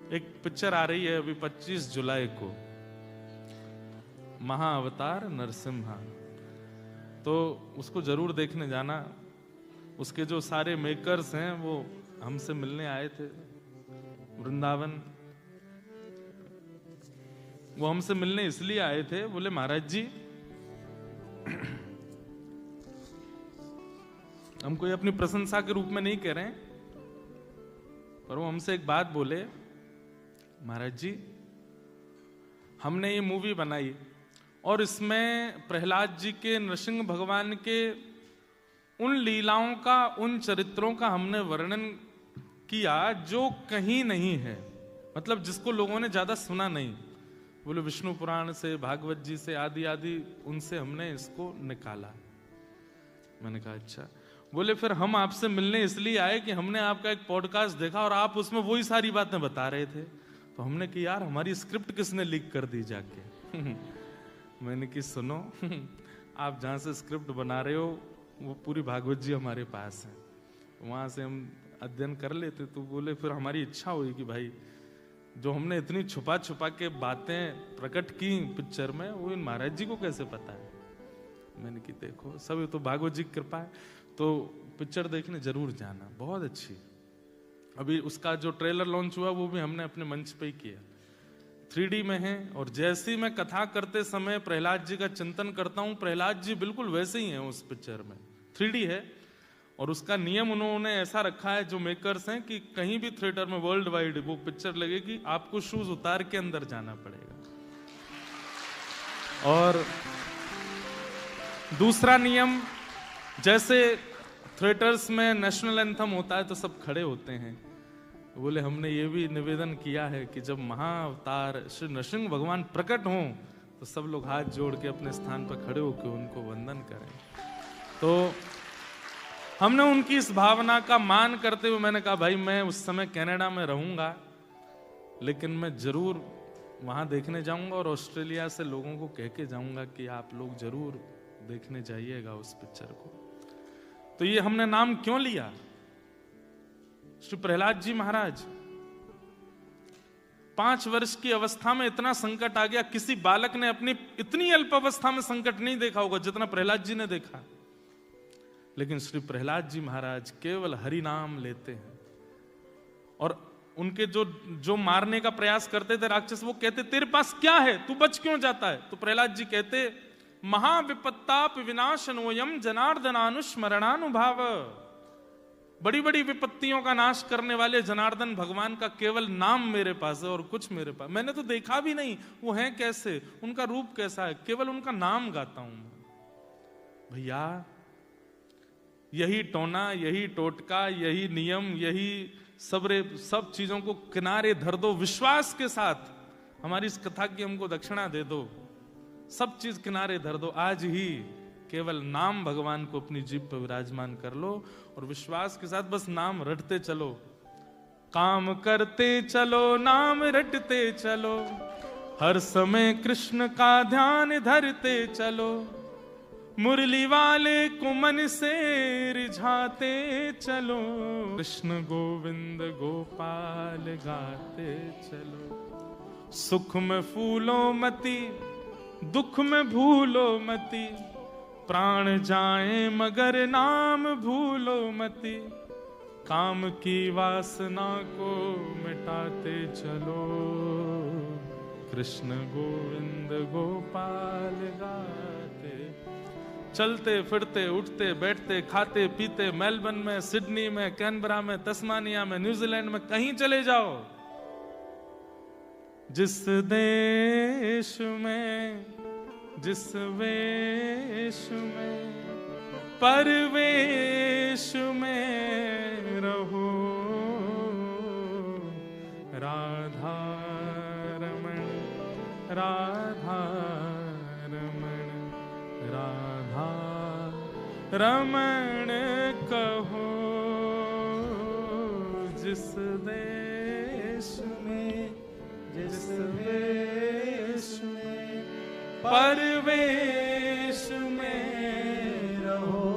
एक पिक्चर आ रही है अभी 25 जुलाई को, महाअवतार नरसिम्हा, तो उसको जरूर देखने जाना। उसके जो सारे मेकर्स हैं वो हमसे मिलने आए थे वृंदावन। वो हमसे मिलने इसलिए आए थे, बोले महाराज जी हम कोई अपनी प्रशंसा के रूप में नहीं कह रहे हैं, पर वो हमसे एक बात बोले, महाराज जी हमने ये मूवी बनाई और इसमें प्रहलाद जी के, नरसिंह भगवान के उन लीलाओं का, उन चरित्रों का हमने वर्णन किया जो कहीं नहीं है, मतलब जिसको लोगों ने ज्यादा सुना नहीं। बोले विष्णु पुराण से, भागवत जी से, आदि आदि उनसे हमने इसको निकाला। मैंने कहा अच्छा। बोले फिर हम आपसे मिलने इसलिए आए कि हमने आपका एक पॉडकास्ट देखा और आप उसमें वही सारी बातें बता रहे थे, तो हमने कि यार हमारी स्क्रिप्ट किसने लीक कर दी जाके। मैंने कि सुनो आप जहां से स्क्रिप्ट बना रहे हो वो पूरी भागवत जी हमारे पास है, वहां से हम अध्ययन कर लेते। तो बोले फिर हमारी इच्छा हुई कि भाई जो हमने इतनी छुपा छुपा के बातें प्रकट की पिक्चर में, वो इन महाराज जी को कैसे पता है। मैंने कि देखो सब तो भागवत जी की कृपा है, तो पिक्चर देखने जरूर जाना, बहुत अच्छी। अभी उसका जो ट्रेलर लॉन्च हुआ वो भी हमने अपने मंच पे ही किया, 3D में है। और जैसी मैं कथा करते समय प्रहलाद जी का चिंतन करता हूं, प्रहलाद जी बिल्कुल वैसे ही हैं उस पिक्चर में, 3D है। और उसका नियम उन्होंने ऐसा रखा है जो मेकर्स हैं कि कहीं भी थिएटर में वर्ल्ड वाइड वो पिक्चर लगेगी, आपको शूज उतार के अंदर जाना पड़ेगा। और दूसरा नियम, जैसे थिएटर्स में नेशनल एंथम होता है तो सब खड़े होते हैं, बोले हमने ये भी निवेदन किया है कि जब महाअवतार श्री नरसिंह भगवान प्रकट हों तो सब लोग हाथ जोड़ के अपने स्थान पर खड़े होकर उनको वंदन करें। तो हमने उनकी इस भावना का मान करते हुए मैंने कहा भाई मैं उस समय कनाडा में रहूंगा, लेकिन मैं जरूर वहां देखने जाऊंगा और ऑस्ट्रेलिया से लोगों को कह के जाऊंगा कि आप लोग जरूर देखने जाइएगा उस पिक्चर को। तो ये हमने नाम क्यों लिया, श्री प्रहलाद जी महाराज 5 वर्ष की अवस्था में इतना संकट आ गया, किसी बालक ने अपनी इतनी अल्प अवस्था में संकट नहीं देखा होगा जितना प्रहलाद जी ने देखा। लेकिन श्री प्रहलाद जी महाराज केवल हरि नाम लेते हैं, और उनके जो मारने का प्रयास करते थे राक्षस, वो कहते तेरे पास क्या है, तू बच क्यों जाता है। तो प्रहलाद जी कहते महाविपत्ताप विनाशनोयम जनार्दनानुस्मरणानुभाव, बड़ी बड़ी विपत्तियों का नाश करने वाले जनार्दन भगवान का केवल नाम मेरे पास है और कुछ मेरे पास, मैंने तो देखा भी नहीं वो हैं कैसे, उनका रूप कैसा है, केवल उनका नाम गाता हूं। भैया यही टोना, यही टोटका, यही नियम, यही सब चीजों को किनारे धर दो, विश्वास के साथ हमारी इस कथा की हमको दक्षिणा दे दो, सब चीज किनारे धर दो, आज ही केवल नाम भगवान को अपनी जीभ पर विराजमान कर लो और विश्वास के साथ बस नाम रटते चलो, काम करते चलो, नाम रटते चलो, हर समय कृष्ण का ध्यान धरते चलो, मुरली वाले को मन से रिझाते चलो, कृष्ण गोविंद गोपाल गाते चलो, सुख में फूलो मती, दुख में भूलो मती, प्राण जाए मगर नाम भूलो मती, काम की वासना को मिटाते चलो, कृष्ण गोविंद गोपाल गाते। चलते फिरते उठते बैठते खाते पीते, मेलबर्न में, सिडनी में, कैनबरा में, तस्मानिया में, न्यूजीलैंड में, कहीं चले जाओ, जिस देश में, जिस वेश में, परवेश में रहो, राधा रमण, राधा रमण, राधा रमण कहो, जिस देश में, जिस वेश में, परवेश में रहो,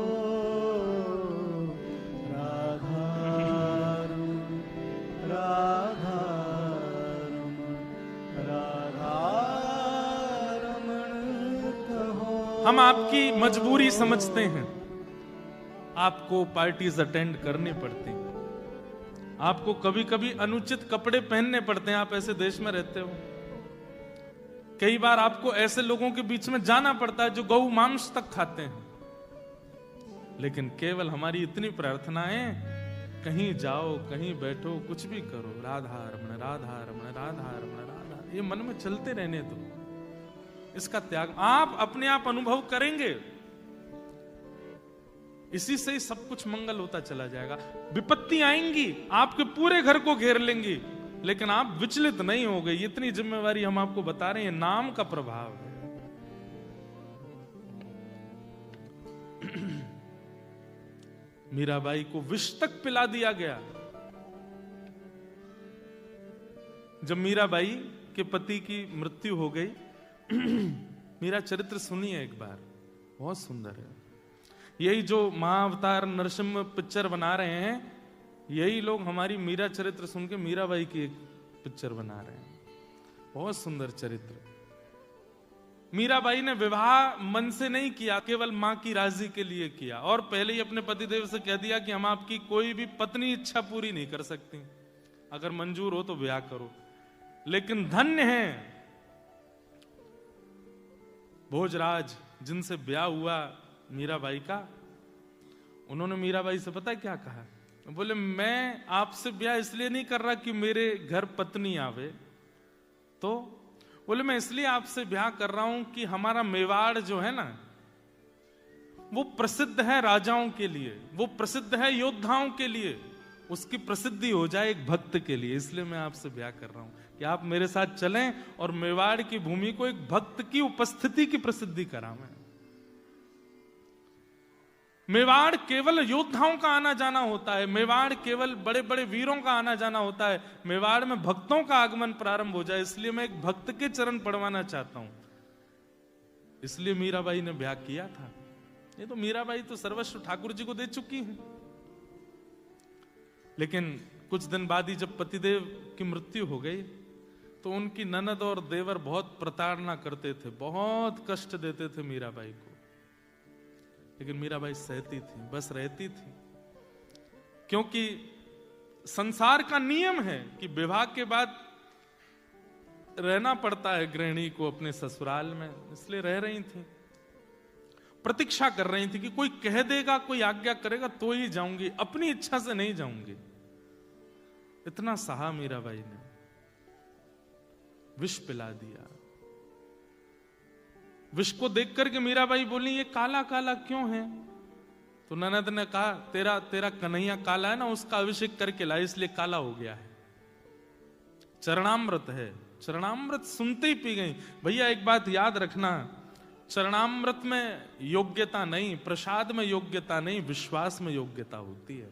राधा राधा हम आपकी मजबूरी समझते हैं, आपको पार्टीज अटेंड करनी पड़ती, आपको कभी कभी अनुचित कपड़े पहनने पड़ते हैं, आप ऐसे देश में रहते हो। कई बार आपको ऐसे लोगों के बीच में जाना पड़ता है जो गौ मांस तक खाते हैं, लेकिन केवल हमारी इतनी प्रार्थना है, कहीं जाओ, कहीं बैठो, कुछ भी करो, राधा रमण राधा रमण राधा रमण राधा, ये मन में चलते रहने दो। इसका त्याग आप अपने आप अनुभव करेंगे, इसी से ही सब कुछ मंगल होता चला जाएगा। विपत्ति आएंगी, आपके पूरे घर को घेर लेंगी, लेकिन आप विचलित नहीं हो गए। इतनी जिम्मेवारी हम आपको बता रहे हैं, नाम का प्रभाव है। मीराबाई को विष तक पिला दिया गया। जब मीराबाई के पति की मृत्यु हो गई, मेरा चरित्र सुनिए एक बार, बहुत सुंदर है। यही जो महाअवतार नरसिम्हा पिक्चर बना रहे हैं, यही लोग हमारी मीरा चरित्र सुन के मीराबाई की एक पिक्चर बना रहे हैं। बहुत सुंदर चरित्र। मीराबाई ने विवाह मन से नहीं किया, केवल मां की राजी के लिए किया, और पहले ही अपने पतिदेव से कह दिया कि हम आपकी कोई भी पत्नी इच्छा पूरी नहीं कर सकती, अगर मंजूर हो तो ब्याह करो। लेकिन धन्य है भोजराज जिनसे ब्याह हुआ मीराबाई का। उन्होंने मीराबाई से पता है क्या कहा? बोले मैं आपसे ब्याह इसलिए नहीं कर रहा कि मेरे घर पत्नी आवे, तो बोले मैं इसलिए आपसे ब्याह कर रहा हूं कि हमारा मेवाड़ जो है ना, वो प्रसिद्ध है राजाओं के लिए, वो प्रसिद्ध है योद्धाओं के लिए, उसकी प्रसिद्धि हो जाए एक भक्त के लिए, इसलिए मैं आपसे ब्याह कर रहा हूं कि आप मेरे साथ चलें और मेवाड़ की भूमि को एक भक्त की उपस्थिति की प्रसिद्धि करावें। मेवाड़ केवल योद्धाओं का आना जाना होता है, मेवाड़ केवल बड़े बड़े वीरों का आना जाना होता है, मेवाड़ में भक्तों का आगमन प्रारंभ हो जाए, इसलिए मैं एक भक्त के चरण पड़वाना चाहता हूं। इसलिए मीराबाई ने ब्याह किया था। ये तो मीराबाई तो सर्वस्व ठाकुर जी को दे चुकी हैं। लेकिन कुछ दिन बाद ही जब पतिदेव की मृत्यु हो गई, तो उनकी ननद और देवर बहुत प्रताड़ना करते थे, बहुत कष्ट देते थे मीराबाई को। लेकिन मीराबाई सहती थी, बस रहती थी, क्योंकि संसार का नियम है कि विवाह के बाद रहना पड़ता है गृहिणी को अपने ससुराल में, इसलिए रह रही थी, प्रतीक्षा कर रही थी कि कोई कह देगा, कोई आज्ञा करेगा तो ही जाऊंगी, अपनी इच्छा से नहीं जाऊंगी। इतना सहा मीराबाई ने, विष पिला दिया। विष को देख करके मीराबाई बोली ये काला काला क्यों है? तो ननद ने कहा तेरा कन्हैया काला है ना, उसका अभिषेक करके ला, इसलिए काला हो गया है। चरणामृत है, चरणामृत सुनते ही पी गई। भैया एक बात याद रखना, चरणामृत में योग्यता नहीं, प्रसाद में योग्यता नहीं, विश्वास में योग्यता होती है।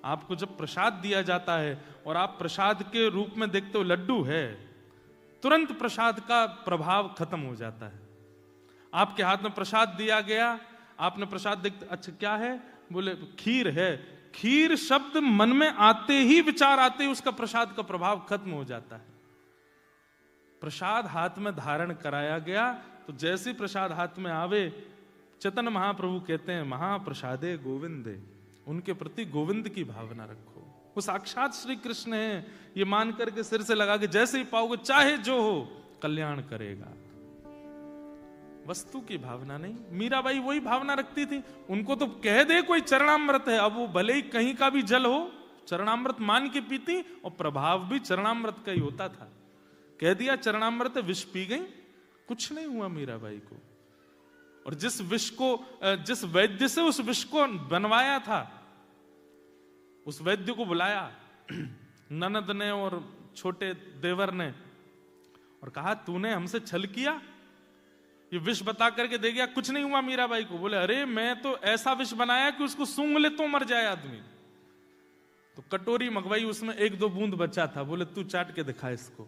आपको जब प्रसाद दिया जाता है और आप प्रसाद के रूप में देखते हो लड्डू है, तुरंत प्रसाद का प्रभाव खत्म हो जाता है। आपके हाथ में प्रसाद दिया गया, आपने प्रसाद देख, अच्छा क्या है? बोले खीर है। खीर शब्द मन में आते ही, विचार आते ही उसका प्रसाद का प्रभाव खत्म हो जाता है। प्रसाद हाथ में धारण कराया गया, तो जैसे प्रसाद हाथ में आवे, चैतन्य महाप्रभु कहते हैं महाप्रसादे गोविंदे, उनके प्रति गोविंद की भावना रखो। वो साक्षात श्री कृष्ण है, ये मान करके सिर से लगा के जैसे ही पाओगे, चाहे जो हो कल्याण करेगा। वस्तु की भावना नहीं। मीराबाई वही भावना रखती थी। उनको तो कह दे कोई चरणामृत है, अब वो भले ही कहीं का भी जल हो, चरणामृत मान के पीती, और प्रभाव भी चरणामृत का ही होता था। कह दिया चरणामृत, विष पी गई, कुछ नहीं हुआ मीराबाई को। और जिस विष को, जिस वैद्य से उस विष को बनवाया था, उस वैद्य को बुलाया ननद ने और छोटे देवर ने, और कहा तूने हमसे छल किया, ये विष बता करके दे गया, कुछ नहीं हुआ मीराबाई को। बोले अरे मैं तो ऐसा विष बनाया कि उसको सूंघ ले तो मर जाए आदमी। तो कटोरी मंगवाई, उसमें 1-2 बूंद बचा था, बोले तू चाट के दिखा इसको।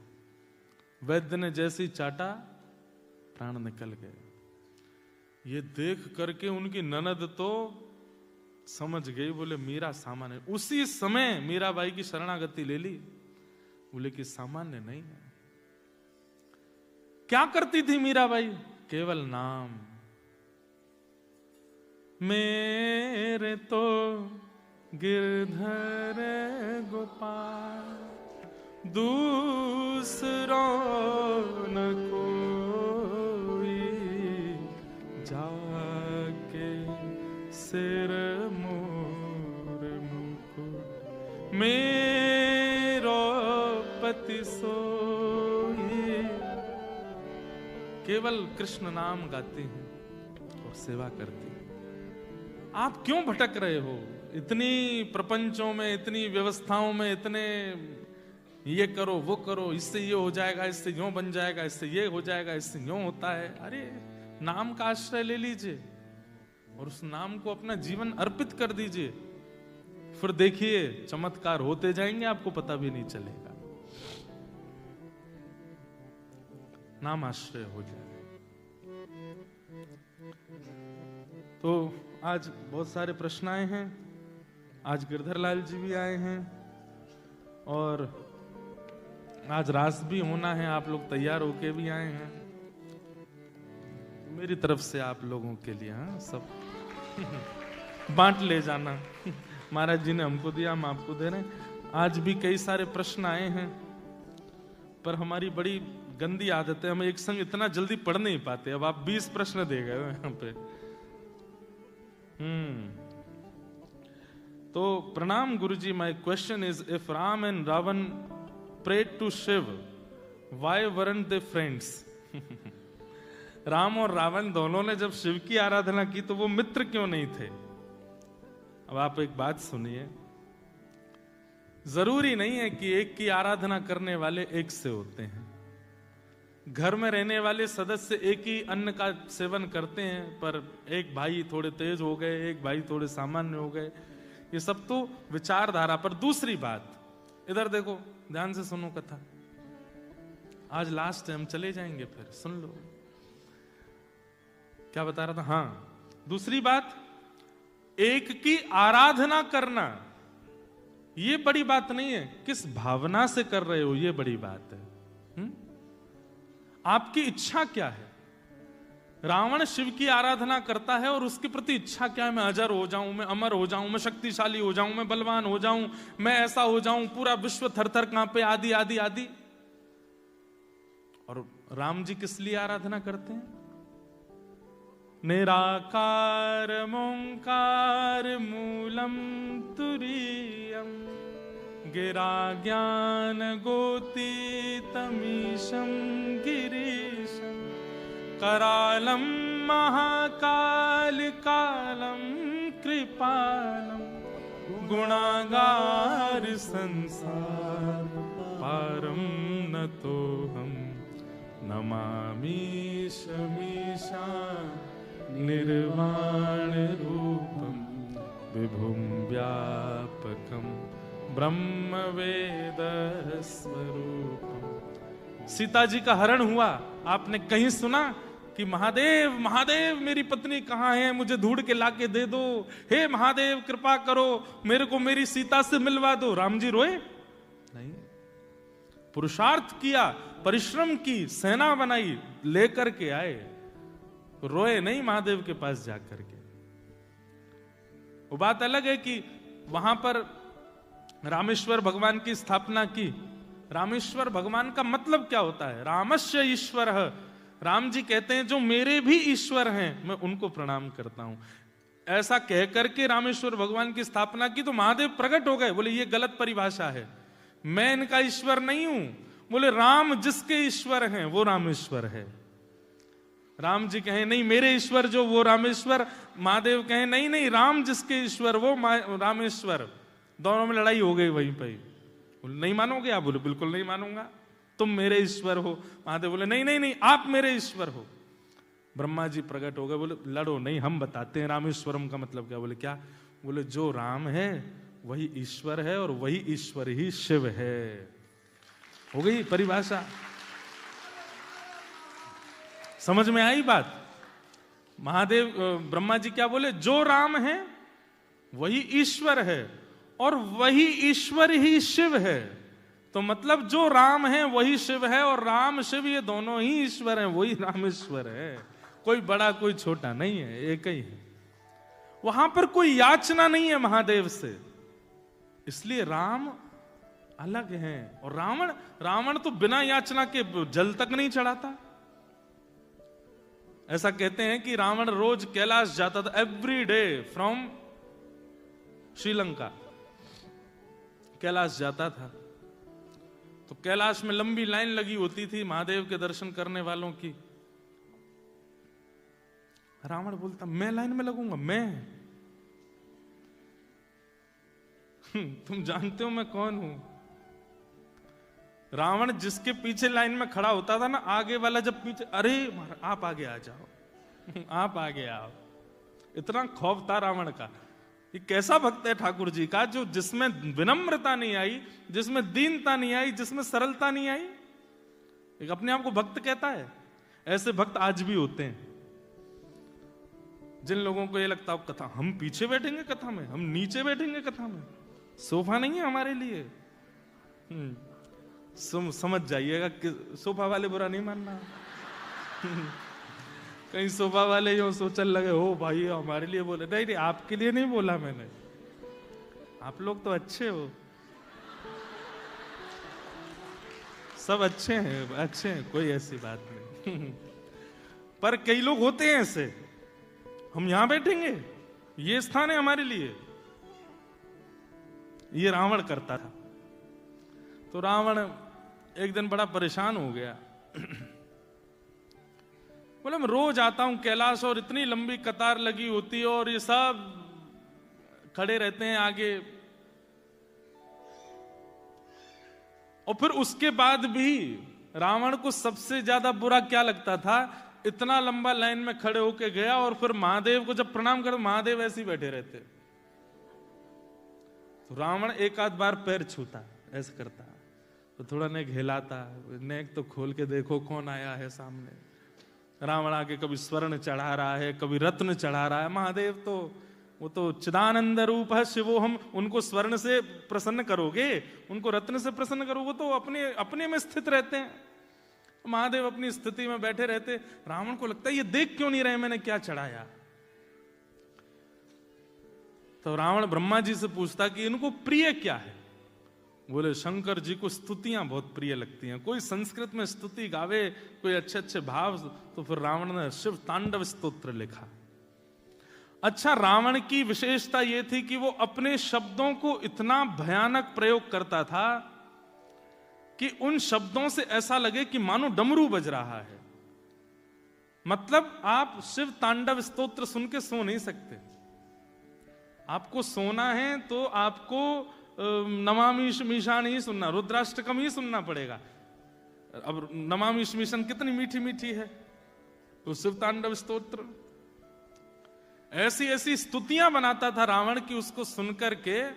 वैद्य ने जैसे ही चाटा, प्राण निकल गए। ये देख करके उनकी ननद तो समझ गई, बोले मीरा सामान्य। उसी समय मीराबाई की शरणागति ले ली, बोले कि सामान्य नहीं है। क्या करती थी मीराबाई? केवल नाम, मेरे तो गिरधर गोपाल, दूसरों न कोई, जाके सिर मोर मुकुट, मेरो पति सोई। केवल कृष्ण नाम गाते हैं और सेवा करते हैं। आप क्यों भटक रहे हो इतनी प्रपंचों में, इतनी व्यवस्थाओं में, इतने ये करो वो करो, इससे ये हो जाएगा, इससे यूं बन जाएगा, इससे ये हो जाएगा, इससे यूं होता है। अरे नाम का आश्रय ले लीजिए और उस नाम को अपना जीवन अर्पित कर दीजिए, फिर देखिए चमत्कार होते जाएंगे, आपको पता भी नहीं चलेगा। नाम आश्रय हो जाए। तो आज बहुत सारे प्रश्न आए हैं। आज गिरधर लाल जी भी आए हैं और आज रास भी होना है, आप लोग तैयार होके भी आए हैं। मेरी तरफ से आप लोगों के लिए सब बांट ले जाना। महाराज जी ने हमको दिया, हम आपको दे रहे हैं। आज भी कई सारे प्रश्न आए हैं, पर हमारी बड़ी गंदी आदत है, हम एक संग इतना जल्दी पढ़ नहीं पाते। अब आप 20 प्रश्न दे गए यहाँ पे। तो प्रणाम गुरुजी, my question is, if Ram and Ravan prayed to Shiv, why weren't they friends? Ram और रावण दोनों ने जब शिव की आराधना की तो वो मित्र क्यों नहीं थे? अब आप एक बात सुनिए, जरूरी नहीं है कि एक की आराधना करने वाले एक से होते हैं। घर में रहने वाले सदस्य एक ही अन्न का सेवन करते हैं, पर एक भाई थोड़े तेज हो गए, एक भाई थोड़े सामान्य हो गए, ये सब तो विचारधारा पर। दूसरी बात, इधर देखो, ध्यान से सुनो कथा, आज लास्ट है, हम चले जाएंगे, फिर सुन लो क्या बता रहा था। हाँ, दूसरी बात, एक की आराधना करना ये बड़ी बात नहीं है, किस भावना से कर रहे हो ये बड़ी बात है। आपकी इच्छा क्या है? रावण शिव की आराधना करता है और उसके प्रति इच्छा क्या है? मैं अजर हो जाऊं, मैं अमर हो जाऊं, मैं शक्तिशाली हो जाऊं, मैं बलवान हो जाऊं, मैं ऐसा हो जाऊं, पूरा विश्व थर थर कांपे, आदि आदि आदि। और राम जी किस लिए आराधना करते हैं? निराकार मोंकार मूलम तुरीयम, गिरा ज्ञान गोतीतमीशं गिरीशं, करालम महाकाल कालम कृपालम, गुणागार संसार पारम नतोहम, नमामि शमीशा निर्वाण रूपम, विभुम व्यापकम ब्रह्म वेद स्वरूपम। सीता जी का हरण हुआ, आपने कहीं सुना कि महादेव महादेव मेरी पत्नी कहाँ है, मुझे ढूंढ के लाके दे दो, हे महादेव कृपा करो, मेरे को मेरी सीता से मिलवा दो। राम जी रोए नहीं, पुरुषार्थ किया, परिश्रम की, सेना बनाई, लेकर के आए, रोए नहीं महादेव के पास जाकर के। वो बात अलग है कि वहां पर रामेश्वर भगवान की स्थापना की। रामेश्वर भगवान का मतलब क्या होता है? रामस्य ईश्वर। राम जी कहते हैं जो मेरे भी ईश्वर हैं, मैं उनको प्रणाम करता हूं। ऐसा कह करके रामेश्वर भगवान की स्थापना की तो महादेव प्रकट हो गए, बोले ये गलत परिभाषा है, मैं इनका ईश्वर नहीं हूं। बोले राम जिसके ईश्वर हैं वो रामेश्वर है। राम जी कहें नहीं मेरे ईश्वर जो वो रामेश्वर, महादेव कहें नहीं नहीं राम जिसके ईश्वर वो रामेश्वर। दोनों में लड़ाई हो गई वहीं पर। नहीं मानोगे आप? बोले बिल्कुल नहीं मानूंगा, तुम मेरे ईश्वर हो। महादेव बोले नहीं नहीं नहीं आप मेरे ईश्वर हो। ब्रह्मा जी प्रकट हो गए, बोले लड़ो नहीं, हम बताते हैं रामेश्वरम का मतलब क्या। बोले क्या? बोले जो राम है वही ईश्वर है और वही ईश्वर ही शिव है। हो गई परिभाषा, समझ में आई बात? महादेव ब्रह्मा जी क्या बोले? जो राम है वही ईश्वर है और वही ईश्वर ही शिव है। तो मतलब जो राम है वही शिव है और राम शिव ये दोनों ही ईश्वर हैं, वही रामेश्वर है। कोई बड़ा कोई छोटा नहीं है, एक ही है। वहां पर कोई याचना नहीं है महादेव से, इसलिए राम अलग हैं। और रावण तो बिना याचना के जल तक नहीं चढ़ाता। ऐसा कहते हैं कि रावण रोज कैलाश जाता था, every day from Sri Lanka Kailash जाता था। तो कैलाश में लंबी लाइन लगी होती थी महादेव के दर्शन करने वालों की। रावण बोलता, मैं लाइन में लगूंगा? मैं तुम जानते हो मैं कौन हूं? रावण जिसके पीछे लाइन में खड़ा होता था ना, आगे वाला जब पीछे, अरे आप आगे आ जाओ आप आगे आओ, इतना खौफ था रावण का। ये कैसा भक्त है ठाकुर जी का, जो जिसमें विनम्रता नहीं आई, जिसमें दीनता नहीं आई, जिसमें सरलता नहीं आई। एक अपने आप को भक्त कहता है। ऐसे भक्त आज भी होते हैं, जिन लोगों को ये लगता है कथा हम पीछे बैठेंगे, कथा में हम नीचे बैठेंगे, कथा में सोफा नहीं है हमारे लिए। समझ जाइएगा कि सोफा वाले बुरा नहीं मानना। कहीं सोफा वाले यूं सोचने लगे, हो भाई हमारे लिए बोले, नहीं आपके लिए नहीं बोला मैंने, आप लोग तो अच्छे हो, सब अच्छे हैं, कोई ऐसी बात नहीं। पर कई लोग होते हैं ऐसे, हम यहां बैठेंगे, ये स्थान है हमारे लिए। ये रावण करता था। तो रावण एक दिन बड़ा परेशान हो गया। बोले मैं रोज आता हूं कैलाश और इतनी लंबी कतार लगी होती है और ये सब खड़े रहते हैं आगे, और फिर उसके बाद भी रावण को सबसे ज्यादा बुरा क्या लगता था, इतना लंबा लाइन में खड़े होके गया और फिर महादेव को जब प्रणाम कर, महादेव ऐसे ही बैठे रहते। तो रावण एक आध बार पैर छूता, ऐसे करता, तो थोड़ा नेक हिलाता, नेक तो खोल के देखो कौन आया है सामने। रावण आगे कभी स्वर्ण चढ़ा रहा है, कभी रत्न चढ़ा रहा है। महादेव तो वो तो चिदानंद रूप है शिवो, हम उनको स्वर्ण से प्रसन्न करोगे, उनको रत्न से प्रसन्न करोगे, तो अपने में स्थित रहते हैं। महादेव अपनी स्थिति में बैठे रहते। रावण को लगता है ये देख क्यों नहीं रहे मैंने क्या चढ़ाया। तो रावण ब्रह्मा जी से पूछता कि इनको प्रिय क्या है। बोले शंकर जी को स्तुतियां बहुत प्रिय लगती हैं, कोई संस्कृत में स्तुति गावे, कोई अच्छे अच्छे भाव, तो फिर रावण ने शिव तांडव स्तोत्र लिखा। अच्छा, रावण की विशेषता यह थी कि वो अपने शब्दों को इतना भयानक प्रयोग करता था कि उन शब्दों से ऐसा लगे कि मानो डमरू बज रहा है। मतलब आप शिव तांडव स्तोत्र सुन के सो नहीं सकते। आपको सोना है तो आपको नमामि मीशान ही सुनना, रुद्राष्टकम ही सुनना पड़ेगा। अब नमामि मीशान कितनी मीठी मीठी है, तो शिव तांडव स्तोत्र ऐसी ऐसी स्तुतियां बनाता था रावण की, उसको सुनकर के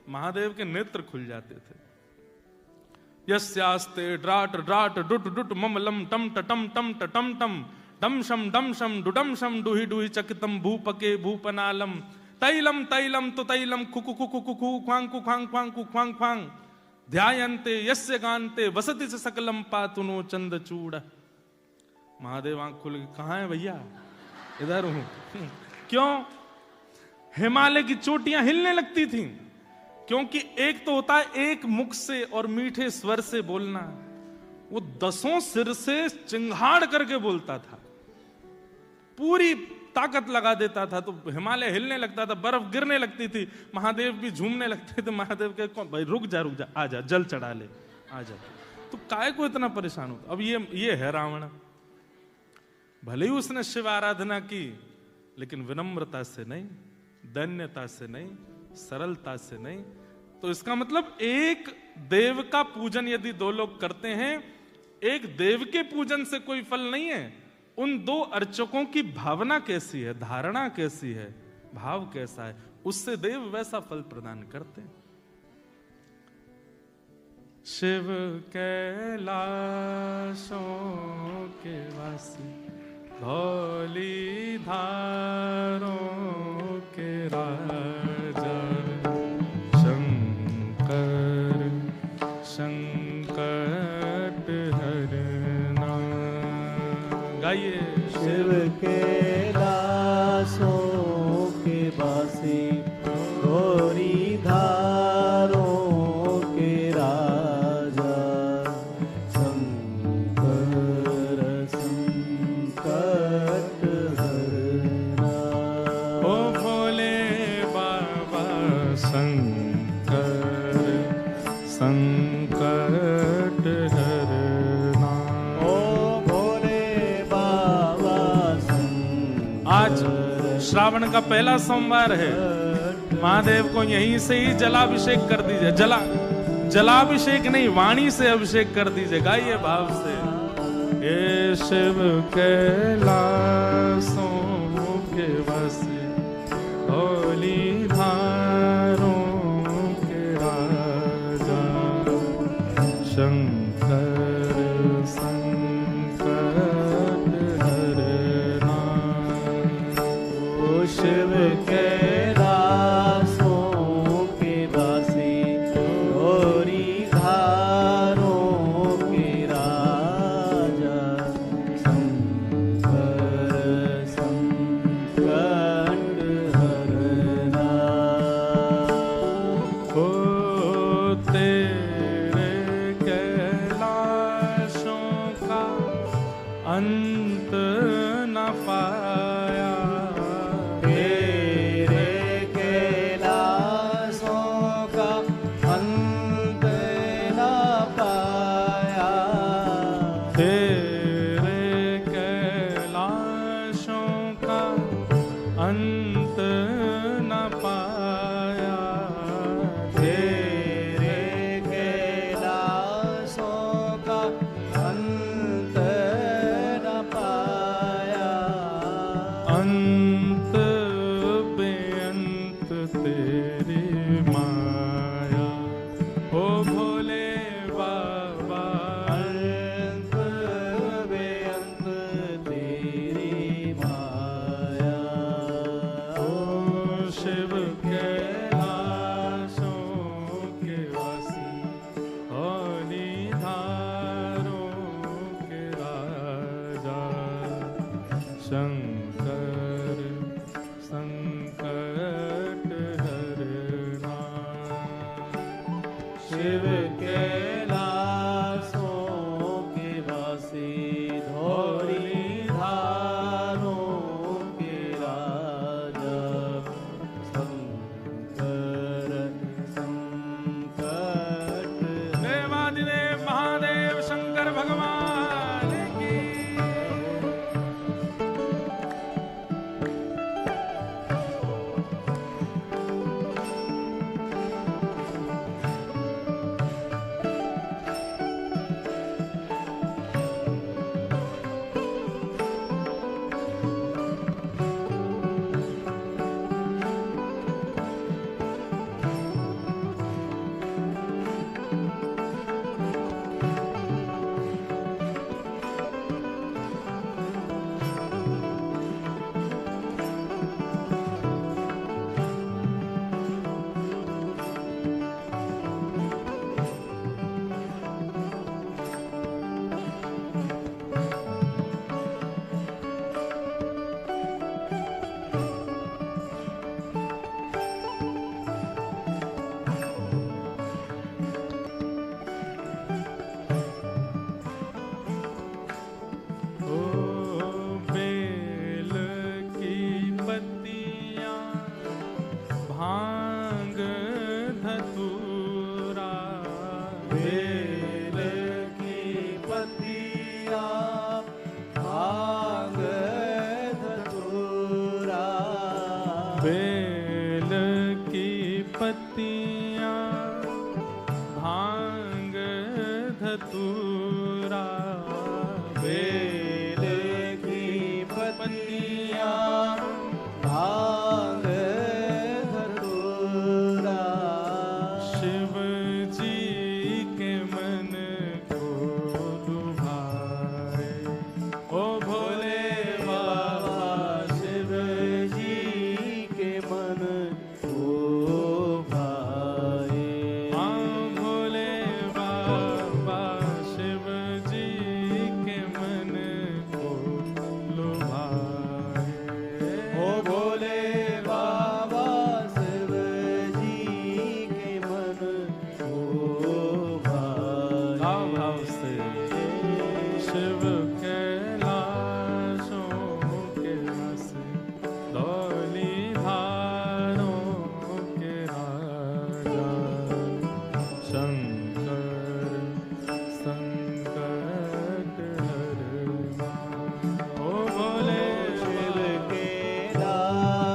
महादेव के नेत्र खुल जाते थे। यस्यास्ते ड्राट ड्राट डुट डुट ममलम टम टम टम टम टम डम शम डुडम शम डुहि डुहि चकितम भूपके भूपनालम तैलम तैलम तो तैलम खुकु खुकु खुकु ख्वांग खुखांग ख्वांग खुखांग ख्वांग ध्यायन्ते यस्य गान्ते वसति से सकलम पातुनो चंदचूड़। महादेव आंख खुल गई, कहां है भैया? इधर हूं। क्यों? हिमालय की चोटियां हिलने लगती थीं, क्योंकि एक तो होता है एक मुख से और मीठे स्वर से बोलना, वो 10 सिर से चिंगाड़ करके बोलता था, पूरी ताकत लगा देता था, तो हिमालय हिलने लगता था, बर्फ गिरने लगती थी, महादेव भी झूमने लगते थे। महादेव के कौन भाई रुक जा आ जा, जल चढ़ा ले, आ जा। तो काय को इतना परेशान होता? अब ये है रावण। भले ही उसने शिव आराधना की, लेकिन विनम्रता से नहीं, दैन्यता से नहीं, सरलता से नहीं। तो इसका मतलब एक देव का पूजन यदि 2 लोग करते हैं, एक देव के पूजन से कोई फल नहीं है, उन 2 अर्चकों की भावना कैसी है, धारणा कैसी है, भाव कैसा है, उससे देव वैसा फल प्रदान करते हैं। शिव कैलाशों के वासी, धौली धारों के राजा, शंकर संकट हरना। गाइए। शिव कैलाशों के वासी, श्रावण का पहला सोमवार है, महादेव को यहीं से ही जलाभिषेक कर दीजिए। जलाभिषेक नहीं, वाणी से अभिषेक कर दीजिए। गाइए भाव से। हे शिव कैलासों के वासी, होली धारों के राजा, शंकर संकट हरना। ओ शिव कैलासों के वासी, होरी धारों के राजा, शंकर संकट हरना। ओ तेरे कैलाशों का अंत न पाया, तेरे कैलासों का अंत न पाया, तेरे कैलाशों का अंत न पाया, तेरे कैलासों का अंत न पाया, अंत बेअंत तेरी माया। ओ भोले बाबा, अंत बेअंत तेरी माया। ओ शिव कैलाशों के वासी, होली धारों के राजा, शंकर संकट हरना। शिव कैलासों के वासी, धौली धारों के राजा, शंकर संकट। देवादिदेव महादेव शंकर भगवान की। बेल की पत्तियां भांग धतूरा, बेल की पत्तियां भांग धतूरा, शिव जी के मन को लुभाए। ओ भोले बाबा, शिव जी के मन को भाए। हाँ भोले बाबा, शिव जी के मन को लुभाए। ओ भोले बाबा, शिव जी के मन को भाए। भाव भाव से शिव कैलाशों के वासी, धौली धारों के राजा, शंकर संकट हरना। ओ भोले शिव कैलाशों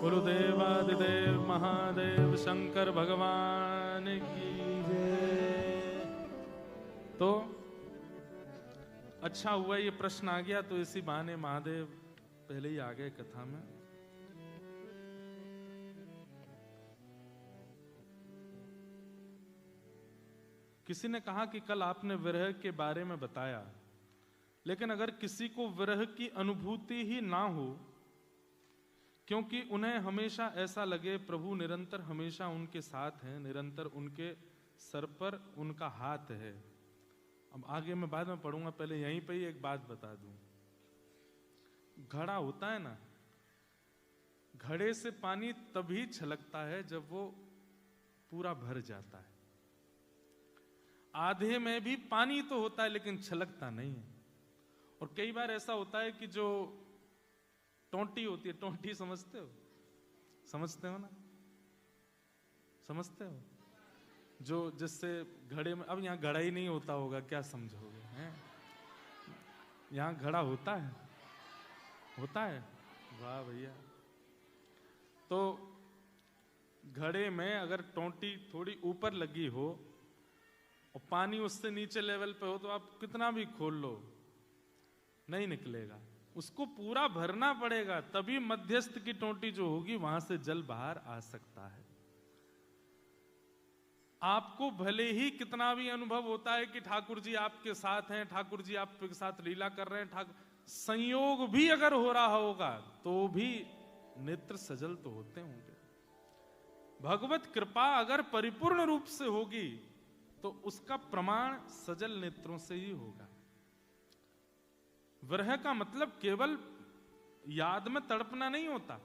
बोलो देवादिदेव महादेव शंकर भगवान की जय। तो अच्छा हुआ ये प्रश्न आ गया, तो इसी बहाने महादेव पहले ही आ गए कथा में। किसी ने कहा कि कल आपने विरह के बारे में बताया, लेकिन अगर किसी को विरह की अनुभूति ही ना हो, क्योंकि उन्हें हमेशा ऐसा लगे प्रभु निरंतर हमेशा उनके साथ हैं, निरंतर उनके सर पर उनका हाथ है। अब आगे मैं बाद में पढ़ूंगा, पहले यहीं पे ही एक बात बता दूं। घड़ा होता है ना, घड़े से पानी तभी छलकता है जब वो पूरा भर जाता है। आधे में भी पानी तो होता है लेकिन छलकता नहीं है। और कई बार ऐसा होता है कि जो टोंटी होती है, टोंटी समझते हो? समझते हो ना? समझते हो? जो जिससे घड़े में, अब यहाँ घड़ा ही नहीं होता होगा, क्या समझोगे हैं? यहाँ घड़ा होता है, होता है। वाह भैया। तो घड़े में अगर टोंटी थोड़ी ऊपर लगी हो और पानी उससे नीचे लेवल पे हो, तो आप कितना भी खोल लो नहीं निकलेगा, उसको पूरा भरना पड़ेगा, तभी मध्यस्थ की टोंटी जो होगी वहां से जल बाहर आ सकता है। आपको भले ही कितना भी अनुभव होता है कि ठाकुर जी आपके साथ हैं, ठाकुर जी आपके साथ लीला कर रहे हैं, संयोग भी अगर हो रहा होगा तो भी नेत्र सजल तो होते होंगे। भगवत कृपा अगर परिपूर्ण रूप से होगी तो उसका प्रमाण सजल नेत्रों से ही होगा। विरह का मतलब केवल याद में तड़पना नहीं होता।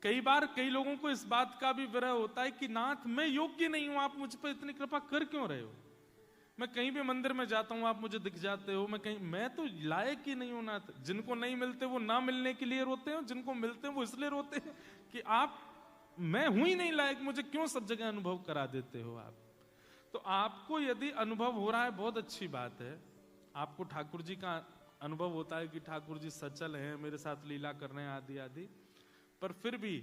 कई बार कई लोगों को इस बात का भी विरह होता है कि नाथ मैं योग्य नहीं हूं, आप मुझ पर इतनी कृपा कर क्यों रहे हो? मैं कहीं भी मंदिर में जाता हूं, आप मुझे दिख जाते हो, मैं तो लायक ही नहीं हूं नाथ। जिनको नहीं मिलते वो ना मिलने के लिए रोते हैं, जिनको मिलते हैं वो इसलिए रोते हैं कि आप, मैं हूं ही नहीं लायक, मुझे क्यों सब जगह अनुभव करा देते हो आप। तो आपको यदि अनुभव हो रहा है बहुत अच्छी बात है, आपको ठाकुर जी का अनुभव होता है कि ठाकुर जी सचल हैं, मेरे साथ लीला कर रहे हैं आदि आदि, पर फिर भी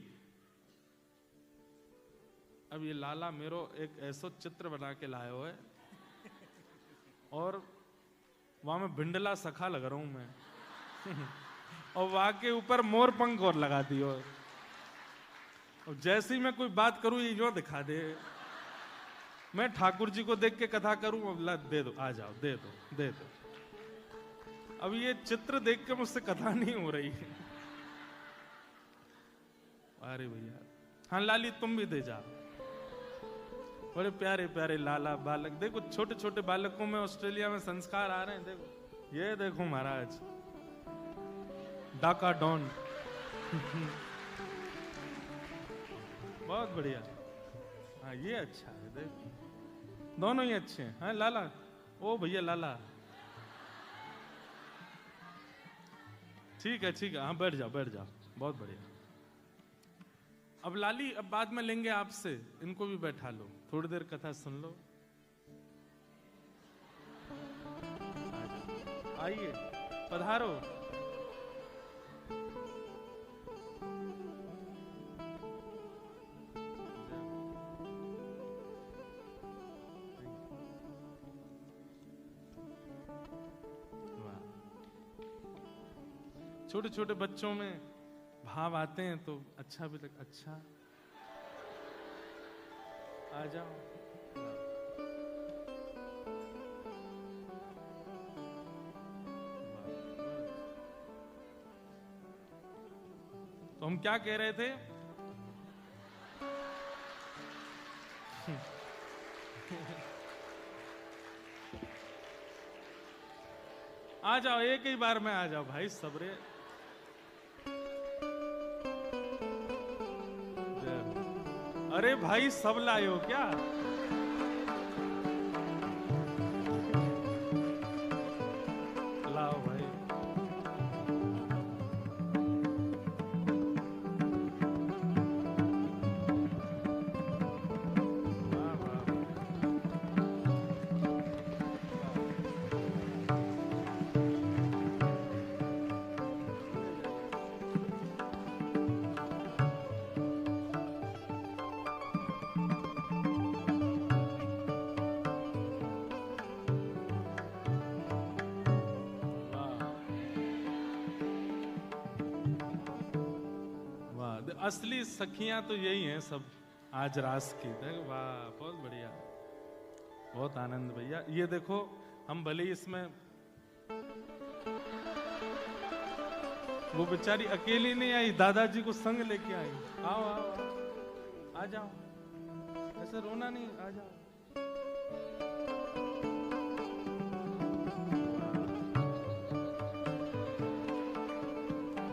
अब ये लाला मेरो एक ऐसा चित्र बना के लाया हुआ है और वहां में भिंडला सखा लग रहा हूं मैं और वहां के ऊपर मोर पंख और लगा दियो, और जैसे ही मैं कोई बात करूं ये जो दिखा दे, मैं ठाकुर जी को देख के कथा करूं, दे दो, आ जाओ, दे दो, दे दो। अब ये चित्र देख के मुझसे कथा नहीं हो रही है। अरे भैया, हाँ लाली तुम भी दे जाओ। बड़े प्यारे प्यारे लाला बालक, देखो छोटे छोटे बालकों में ऑस्ट्रेलिया में संस्कार आ रहे हैं। देखो ये देखो महाराज डाका डॉन बहुत बढ़िया। हाँ ये अच्छा है, देखो दोनों ही अच्छे हैं। हाँ लाला, ओ भैया लाला, ठीक है ठीक है, हाँ बैठ जाओ बैठ जाओ, बहुत बढ़िया। अब लाली अब बाद में लेंगे आपसे, इनको भी बैठा लो, थोड़ी देर कथा सुन लो। आइए पधारो। छोटे छोटे बच्चों में भाव आते हैं तो अच्छा भी लगता। अच्छा आ जाओ। तो हम क्या कह रहे थे? आ जाओ, एक ही बार में आ जाओ भाई सबरे। अरे भाई सब लाए हो क्या? लाओ भाई। वाह वाह। असली सखियां तो यही हैं सब आज रास की। देखो वाह, बहुत बढ़िया, बहुत आनंद भैया। ये देखो हम भले ही इसमें, वो बेचारी अकेली नहीं आई, दादाजी को संग लेके आई। आओ आओ आओ, आ जाओ, ऐसे रोना नहीं, आ जाओ।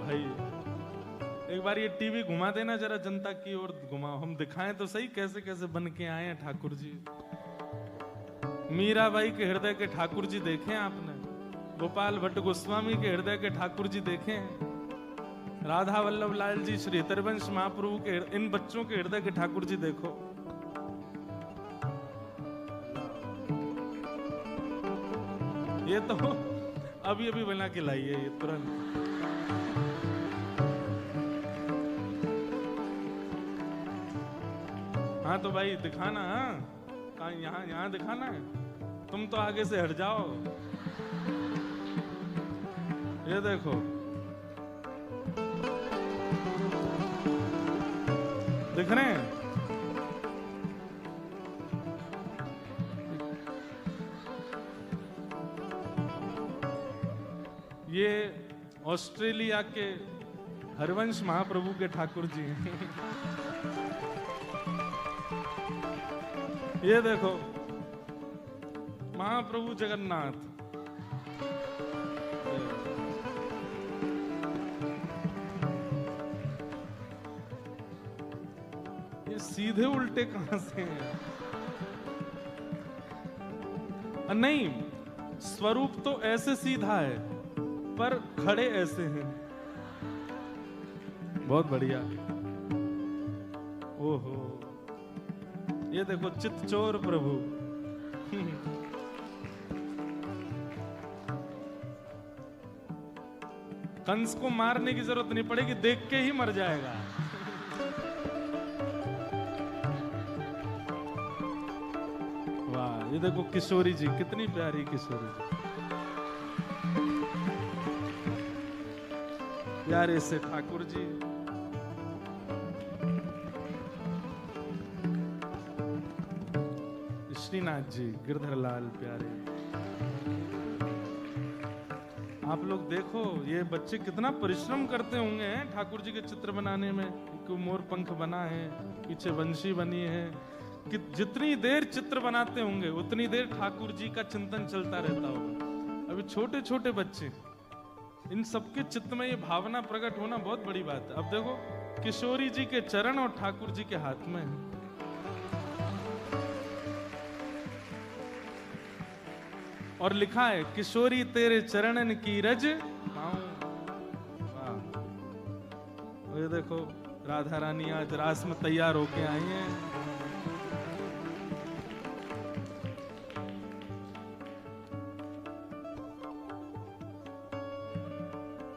भाई एक बार ये टीवी घुमा देना जरा, जनता की ओर घुमाओ, हम दिखाएं तो सही कैसे कैसे बन के आए हैं ठाकुर जी। मीराबाई के हृदय के ठाकुर जी देखे आपने? गोपाल भट्ट गोस्वामी के हृदय के ठाकुर जी देखे हैं? राधा वल्लभ लाल जी, श्री हरिवंश महाप्रभु के, इन बच्चों के हृदय के ठाकुर जी देखो। ये तो अभी अभी बना के लाई है ये तुरंत। हाँ तो भाई दिखाना, हाँ यहाँ यहाँ दिखाना है, तुम तो आगे से हट जाओ। ये देखो, दिख रहे हैं? ये ऑस्ट्रेलिया के हरिवंश महाप्रभु के ठाकुर जी हैं। ये देखो महाप्रभु जगन्नाथ। ये सीधे उल्टे कहां से हैं? नहीं, स्वरूप तो ऐसे सीधा है पर खड़े ऐसे हैं। बहुत बढ़िया। ओहो, ये देखो चितचोर प्रभु। कंस को मारने की जरूरत नहीं पड़ेगी, देख के ही मर जाएगा। वाह, ये देखो किशोरी जी, कितनी प्यारी किशोरी जी। प्यारे से ठाकुर जी। श्रीनाथ जी, गिरधर लाल प्यारे। आप लोग देखो, ये बच्चे कितना परिश्रम करते होंगे ठाकुर जी के चित्र बनाने में। मोर पंख बना है, पीछे वंशी बनी है, कि जितनी देर चित्र बनाते होंगे उतनी देर ठाकुर जी का चिंतन चलता रहता होगा। अभी छोटे छोटे बच्चे, इन सबके चित्त में ये भावना प्रकट होना बहुत बड़ी बात है। अब देखो किशोरी जी के चरण और ठाकुर जी के हाथ में है। और लिखा है किशोरी तेरे चरणन की रज पाऊं। वाह, ये देखो राधा रानी आज रास में तैयार होके आई हैं।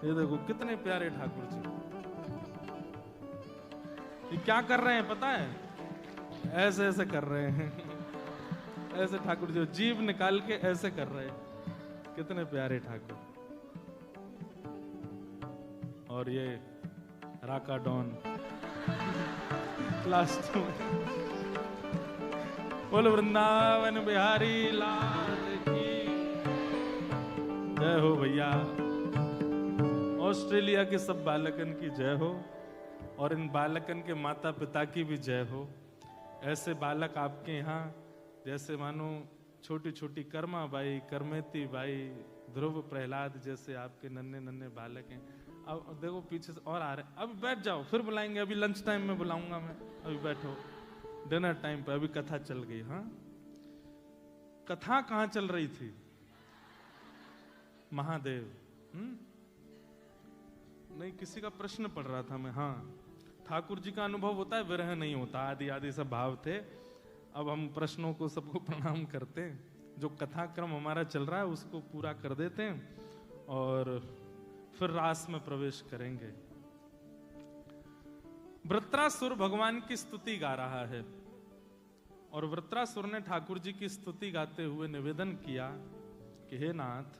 ये देखो कितने प्यारे ठाकुर जी। ये क्या कर रहे हैं पता है? ऐसे ऐसे कर रहे हैं। ऐसे ठाकुर जी जीभ निकाल के ऐसे कर रहे हैं। कितने प्यारे ठाकुर। और ये राका डॉन लास्ट में। बोल वृंदावन बिहारी लाल की जय हो भैया। ऑस्ट्रेलिया के सब बालकन की जय हो, और इन बालकन के माता पिता की भी जय हो। ऐसे बालक आपके यहाँ, जैसे मानो छोटी छोटी कर्मा बाई, करमेती बाई, ध्रुव प्रहलाद जैसे आपके नन्हे नन्हे बालक हैं। अब देखो पीछे से और आ रहे हैं। अभी बैठ जाओ, फिर बुलाएंगे, अभी लंच टाइम में बुलाऊंगा मैं। अभी बैठो, डिनर टाइम पे, अभी कथा चल गई। हाँ, कथा कहाँ चल रही थी? महादेव। नहीं, किसी का प्रश्न पढ़ रहा था मैं। हाँ, ठाकुर जी का अनुभव होता है, विरह नहीं होता। आदि आदि सब भाव थे। अब हम प्रश्नों को सबको प्रणाम करते हैं। जो कथा क्रम हमारा चल रहा है उसको पूरा कर देते हैं और फिर रास में प्रवेश करेंगे। वृत्रासुर भगवान की स्तुति गा रहा है और वृत्रासुर ने ठाकुर जी की स्तुति गाते हुए निवेदन किया कि हे नाथ,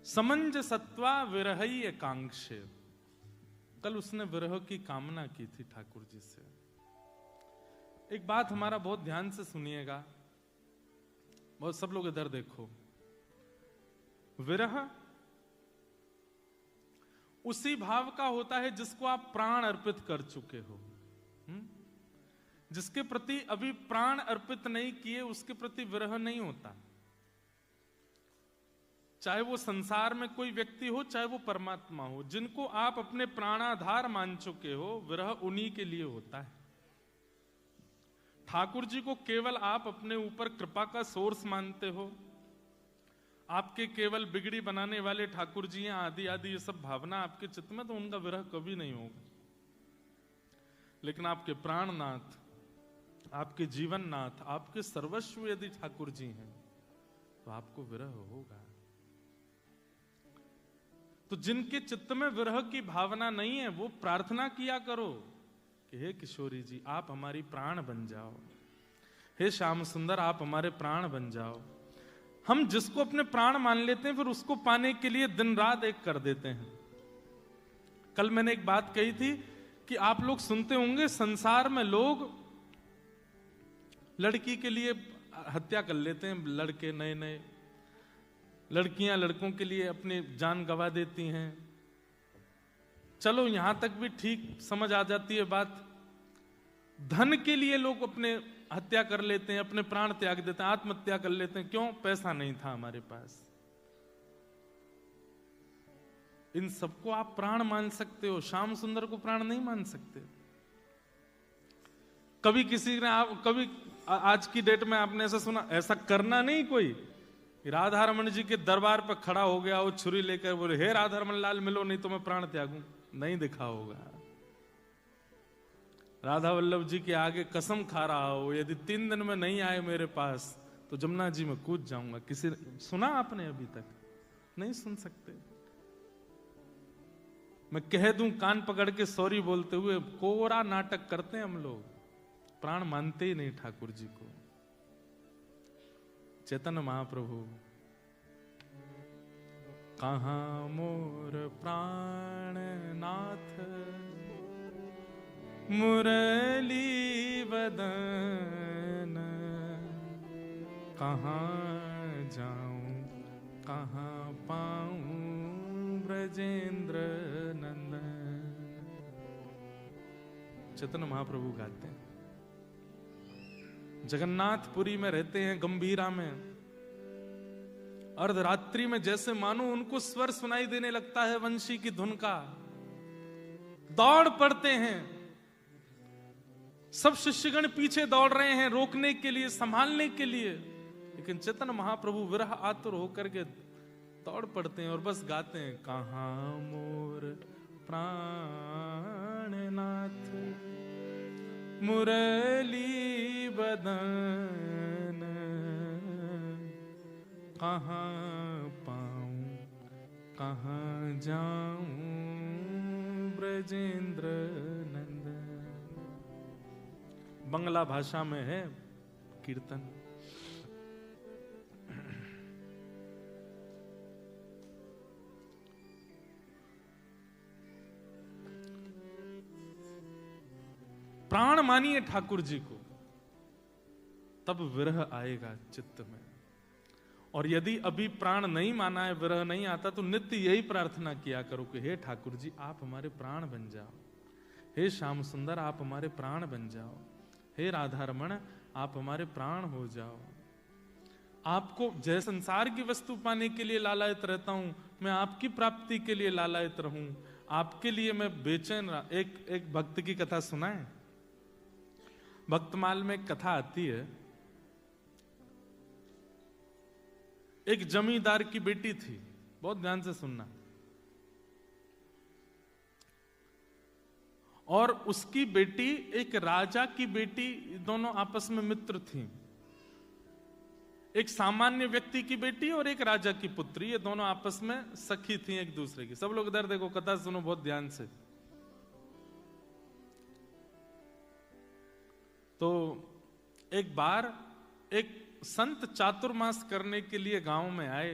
समंज सत्वा विरहई एकांक्षे। कल उसने विरह की कामना की थी ठाकुर जी से। एक बात हमारा बहुत ध्यान से सुनिएगा, बहुत सब लोग इधर देखो। विरह उसी भाव का होता है जिसको आप प्राण अर्पित कर चुके हो। जिसके प्रति अभी प्राण अर्पित नहीं किए उसके प्रति विरह नहीं होता। चाहे वो संसार में कोई व्यक्ति हो, चाहे वो परमात्मा हो, जिनको आप अपने प्राणाधार मान चुके हो, विरह उन्हीं के लिए होता है। ठाकुर जी को केवल आप अपने ऊपर कृपा का सोर्स मानते हो, आपके केवल बिगड़ी बनाने वाले ठाकुर जी हैं, आदि आदि ये सब भावना आपके चित्त में, तो उनका विरह कभी नहीं होगा। लेकिन आपके प्राणनाथ, आपके जीवननाथ, आपके सर्वस्व यदि ठाकुर जी हैं तो आपको विरह होगा। तो जिनके चित्त में विरह की भावना नहीं है वो प्रार्थना किया करो कि हे किशोरी जी आप हमारी प्राण बन जाओ, हे श्याम सुंदर आप हमारे प्राण बन जाओ। हम जिसको अपने प्राण मान लेते हैं फिर उसको पाने के लिए दिन रात एक कर देते हैं। कल मैंने एक बात कही थी कि आप लोग सुनते होंगे संसार में लोग लड़की के लिए हत्या कर लेते हैं, लड़के नए नए, लड़कियां लड़कों के लिए अपनी जान गंवा देती हैं। चलो यहां तक भी ठीक समझ आ जाती है बात। धन के लिए लोग अपने हत्या कर लेते हैं, अपने प्राण त्याग देते हैं, आत्महत्या कर लेते हैं। क्यों? पैसा नहीं था हमारे पास। इन सबको आप प्राण मान सकते हो, श्याम सुंदर को प्राण नहीं मान सकते। कभी किसी ने कभी आज की डेट में आपने ऐसा सुना? ऐसा करना नहीं कोई। राधा रमन जी के दरबार पर खड़ा हो गया वो छुरी लेकर, बोले हे राधा रमन लाल मिलो नहीं तो मैं प्राण त्यागूं, नहीं दिखा होगा। राधा वल्लभ जी के आगे कसम खा रहा हो यदि 3 दिन में नहीं आए मेरे पास तो जमुना जी में कूद जाऊंगा। किसी सुना आपने? अभी तक नहीं सुन सकते। मैं कह दूं कान पकड़ के सॉरी बोलते हुए, कोरा नाटक करते हैं हम लोग, प्राण मानते ही नहीं ठाकुर जी को। चैतन्य महाप्रभु कहाँ मोर प्राण नाथ मुरली बदन, कहाँ जाऊं कहाँ पाऊं ब्रजेंद्र नंदन। चैतन्य महाप्रभु गाते हैं। जगन्नाथपुरी में रहते हैं, गंभीरा में। अर्धरात्रि में जैसे मानो उनको स्वर सुनाई देने लगता है वंशी की धुन का, दौड़ पड़ते हैं। सब शिष्यगण पीछे दौड़ रहे हैं रोकने के लिए, संभालने के लिए, लेकिन चैतन्य महाप्रभु विरह आतुर होकर के दौड़ पड़ते हैं और बस गाते हैं, कहाँ मोर प्राणनाथ मुरली बदन, कहाँ पाऊं कहाँ जाऊं ब्रजेंद्र नंदन। बंगला भाषा में है कीर्तन। प्राण मानिए ठाकुर जी को, तब विरह आएगा चित्त में। और यदि अभी प्राण नहीं माना है, विरह नहीं आता, तो नित्य यही प्रार्थना किया करो कि हे ठाकुर जी आप हमारे प्राण बन जाओ, हे श्याम सुंदर आप हमारे प्राण बन जाओ, हे राधा रमण आप हमारे प्राण हो जाओ। आपको जय संसार की वस्तु पाने के लिए लालायत रहता हूं, मैं आपकी प्राप्ति के लिए लालायत रहूं, आपके लिए मैं बेचैन। एक भक्त की कथा सुनाए। भक्तमाल में एक कथा आती है। एक जमींदार की बेटी थी, बहुत ध्यान से सुनना, और उसकी बेटी एक राजा की बेटी, दोनों आपस में मित्र थीं। एक सामान्य व्यक्ति की बेटी और एक राजा की पुत्री, ये दोनों आपस में सखी थी एक दूसरे की। सब लोग इधर देखो, कथा सुनो बहुत ध्यान से। तो एक बार एक संत चातुर्मास करने के लिए गांव में आए,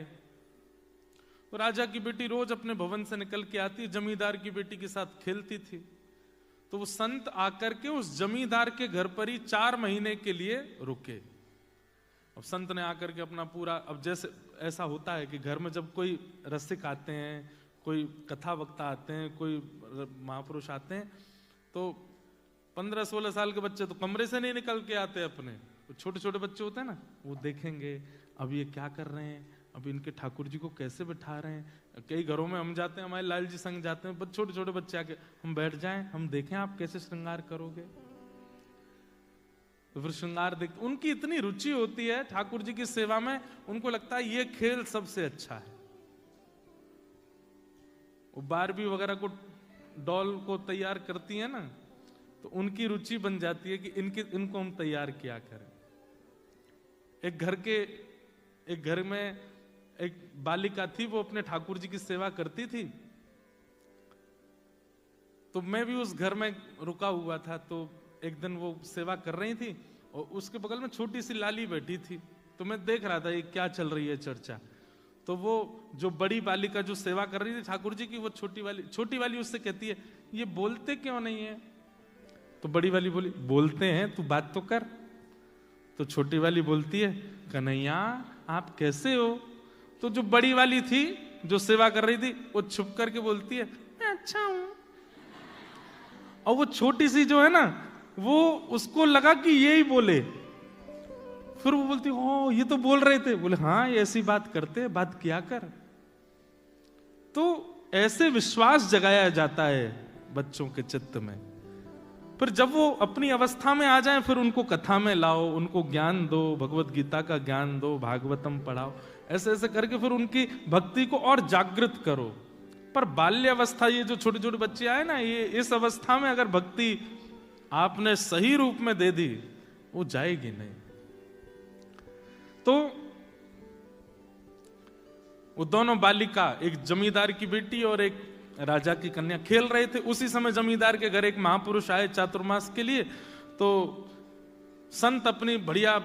तो राजा की बेटी रोज अपने भवन से निकल के आती, जमींदार की बेटी के साथ खेलती थी। तो वो संत आकर के उस जमींदार के घर पर ही 4 महीने के लिए रुके। अब संत ने आकर के अपना पूरा, अब जैसे ऐसा होता है कि घर में जब कोई रसिक आते हैं, कोई कथा वक्ता आते हैं, कोई महापुरुष आते हैं, तो 15-16 साल के बच्चे तो कमरे से नहीं निकल के आते अपने। तो छोटे छोटे बच्चे होते हैं ना, वो देखेंगे अब ये क्या कर रहे हैं, अब इनके ठाकुर जी को कैसे बिठा रहे हैं। कई घरों में हम जाते हैं, हमारे लाल जी संग जाते हैं, छोटे छोटे बच्चे आके हम बैठ जाएं, हम देखें आप कैसे श्रृंगार करोगे। तो फिर श्रृंगार देख, उनकी इतनी रुचि होती है ठाकुर जी की सेवा में, उनको लगता है ये खेल सबसे अच्छा है। वो बारबी वगैरह को, डॉल को तैयार करती है ना, तो उनकी रुचि बन जाती है कि इनको हम तैयार किया करें। एक घर में एक बालिका थी, वो अपने ठाकुर जी की सेवा करती थी। तो मैं भी उस घर में रुका हुआ था। तो एक दिन वो सेवा कर रही थी और उसके बगल में छोटी सी लाली बैठी थी। तो मैं देख रहा था ये क्या चल रही है चर्चा। तो वो जो बड़ी बालिका जो सेवा कर रही थी ठाकुर जी की, वो छोटी वाली उससे कहती है, ये बोलते क्यों नहीं है? तो बड़ी वाली बोली, बोलते हैं, तू बात तो कर। तो छोटी वाली बोलती है, कन्हैया आप कैसे हो? तो जो बड़ी वाली थी जो सेवा कर रही थी, वो छुप करके बोलती है, मैं अच्छा हूं। और वो छोटी सी जो है ना, वो उसको लगा कि ये ही बोले। फिर वो बोलती, ओ ये तो बोल रहे थे। बोले हाँ, ये ऐसी बात करते, बात किया कर। तो ऐसे विश्वास जगाया जाता है बच्चों के चित्त में। फिर जब वो अपनी अवस्था में आ जाएं, फिर उनको कथा में लाओ, उनको ज्ञान दो, भगवत गीता का ज्ञान दो, भागवतम पढ़ाओ, ऐसे ऐसे करके फिर उनकी भक्ति को और जागृत करो। पर बाल्य अवस्था, ये जो छोटे छोटे बच्चे आए ना, ये इस अवस्था में अगर भक्ति आपने सही रूप में दे दी, वो जाएगी नहीं। तो वो दोनों बालिका, एक जमींदार की बेटी और एक राजा की कन्या, खेल रहे थे। उसी समय जमींदार के घर एक महापुरुष आए चातुर्मास के लिए। तो संत अपनी बढ़िया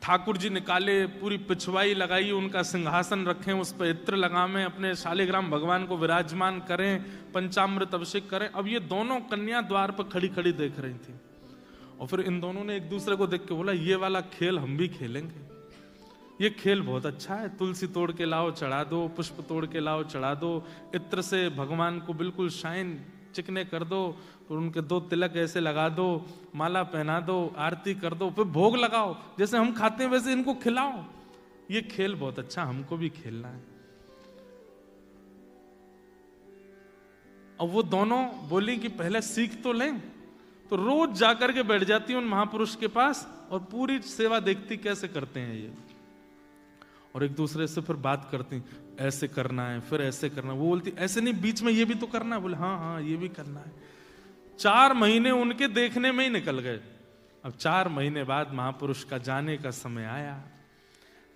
ठाकुर जी निकाले, पूरी पिछवाई लगाई, उनका सिंहासन रखें, उस पर इत्र लगावें, अपने शालिग्राम भगवान को विराजमान करें, पंचामृत अभिषेक करें। अब ये दोनों कन्या द्वार पर खड़ी खड़ी देख रही थी। और फिर इन दोनों ने एक दूसरे को देख के बोला, ये वाला खेल हम भी खेलेंगे, ये खेल बहुत अच्छा है। तुलसी तोड़ के लाओ चढ़ा दो, पुष्प तोड़ के लाओ चढ़ा दो, इत्र से भगवान को बिल्कुल शाइन चिकने कर दो, और उनके 2 तिलक ऐसे लगा दो, माला पहना दो, आरती कर दो, फिर भोग लगाओ, जैसे हम खाते हैं वैसे इनको खिलाओ। ये खेल बहुत अच्छा, हमको भी खेलना है। अब वो दोनों बोली कि पहले सीख तो लें। तो रोज जाकर के बैठ जाती उन महापुरुष के पास और पूरी सेवा देखती कैसे करते हैं ये, और एक दूसरे से फिर बात करती, ऐसे करना है, फिर ऐसे करना है। वो बोलती ऐसे नहीं, बीच में ये भी तो करना है। बोले हाँ हाँ ये भी करना है। 4 महीने उनके देखने में ही निकल गए। अब 4 महीने बाद महापुरुष का जाने का समय आया।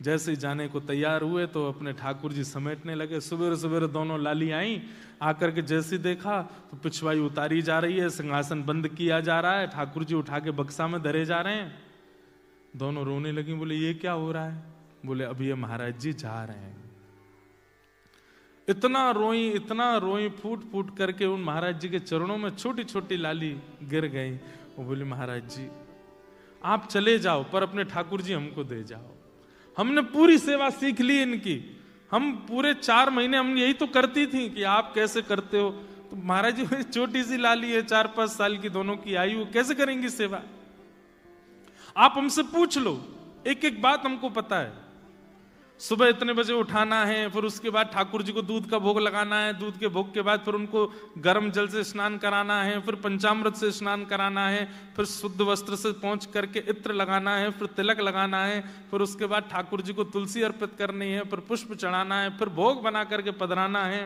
जैसे ही जाने को तैयार हुए तो अपने ठाकुर जी समेटने लगे। सवेरे सवेरे दोनों लाली आई, आकर के जैसे देखा तो पिछवाई उतारी जा रही है, सिंहासन बंद किया जा रहा है, ठाकुर जी उठा के बक्सा में धरे जा रहे हैं। दोनों रोने लगी। बोले ये क्या हो रहा है? बोले अभी ये महाराज जी जा रहे हैं। इतना रोई, फूट फूट करके उन महाराज जी के चरणों में छोटी छोटी लाली गिर गई। वो बोली महाराज जी आप चले जाओ, पर अपने ठाकुर जी हमको दे जाओ। हमने पूरी सेवा सीख ली इनकी, हम पूरे 4 महीने हम यही तो करती थी कि आप कैसे करते हो। तो महाराज जी छोटी सी लाली है, 4-5 साल की दोनों की आयु, कैसे करेंगी सेवा? आप हमसे पूछ लो, एक एक बात हमको पता है। सुबह इतने बजे उठाना है, फिर उसके बाद ठाकुर जी को दूध का भोग लगाना है, दूध के भोग के बाद फिर उनको गर्म जल से स्नान कराना है, फिर पंचामृत से स्नान कराना है, फिर शुद्ध वस्त्र से पहुंच करके इत्र लगाना है, फिर तिलक लगाना है, फिर उसके बाद ठाकुर जी को तुलसी अर्पित करनी है, फिर पुष्प चढ़ाना है, फिर भोग बना करके पधराना है।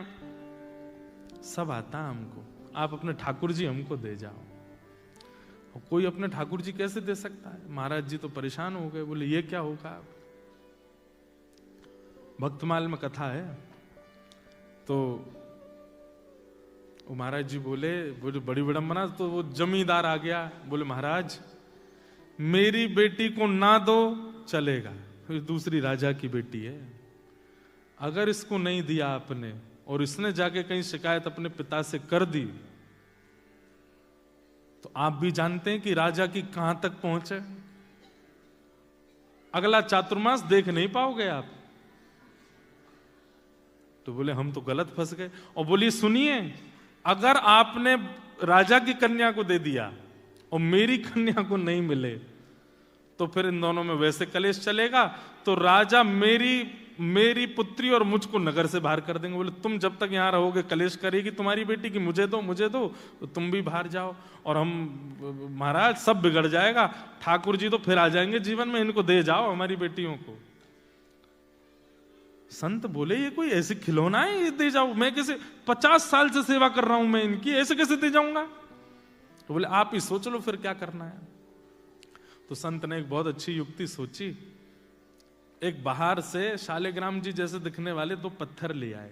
सब आता हमको, आप अपने ठाकुर जी हमको दे जाओ। कोई अपने ठाकुर जी कैसे दे सकता है? महाराज जी तो परेशान हो गए। बोले ये क्या होगा? भक्तमाल में कथा है। तो वो महाराज जी बोले बड़ी विडंबना। तो वो जमींदार आ गया। बोले महाराज मेरी बेटी को ना दो चलेगा, दूसरी राजा की बेटी है। अगर इसको नहीं दिया आपने और इसने जाके कहीं शिकायत अपने पिता से कर दी, तो आप भी जानते हैं कि राजा की कहां तक पहुंचे। अगला चातुर्मास देख नहीं पाओगे आप। तो बोले हम तो गलत फंस गए। और बोली सुनिए, अगर आपने राजा की कन्या को दे दिया और मेरी कन्या को नहीं मिले, तो फिर इन दोनों में वैसे कलेश चलेगा, तो राजा मेरी पुत्री और मुझको नगर से बाहर कर देंगे। बोले तुम जब तक यहां रहोगे कलेश करेगी तुम्हारी बेटी की मुझे दो तो तुम भी बाहर जाओ, और हम महाराज सब बिगड़ जाएगा। ठाकुर जी तो फिर आ जाएंगे जीवन में, इनको दे जाओ हमारी बेटियों को। संत बोले ये कोई ऐसी खिलौना है, ये दे जाओ? मैं कैसे 50 साल से सेवा कर रहा हूं मैं इनकी, ऐसे कैसे दे जाऊंगा? तो बोले आप ही सोच लो फिर क्या करना है। तो संत ने एक बहुत अच्छी युक्ति सोची। एक बाहर से शालिग्राम जी जैसे दिखने वाले 2 पत्थर ले आए,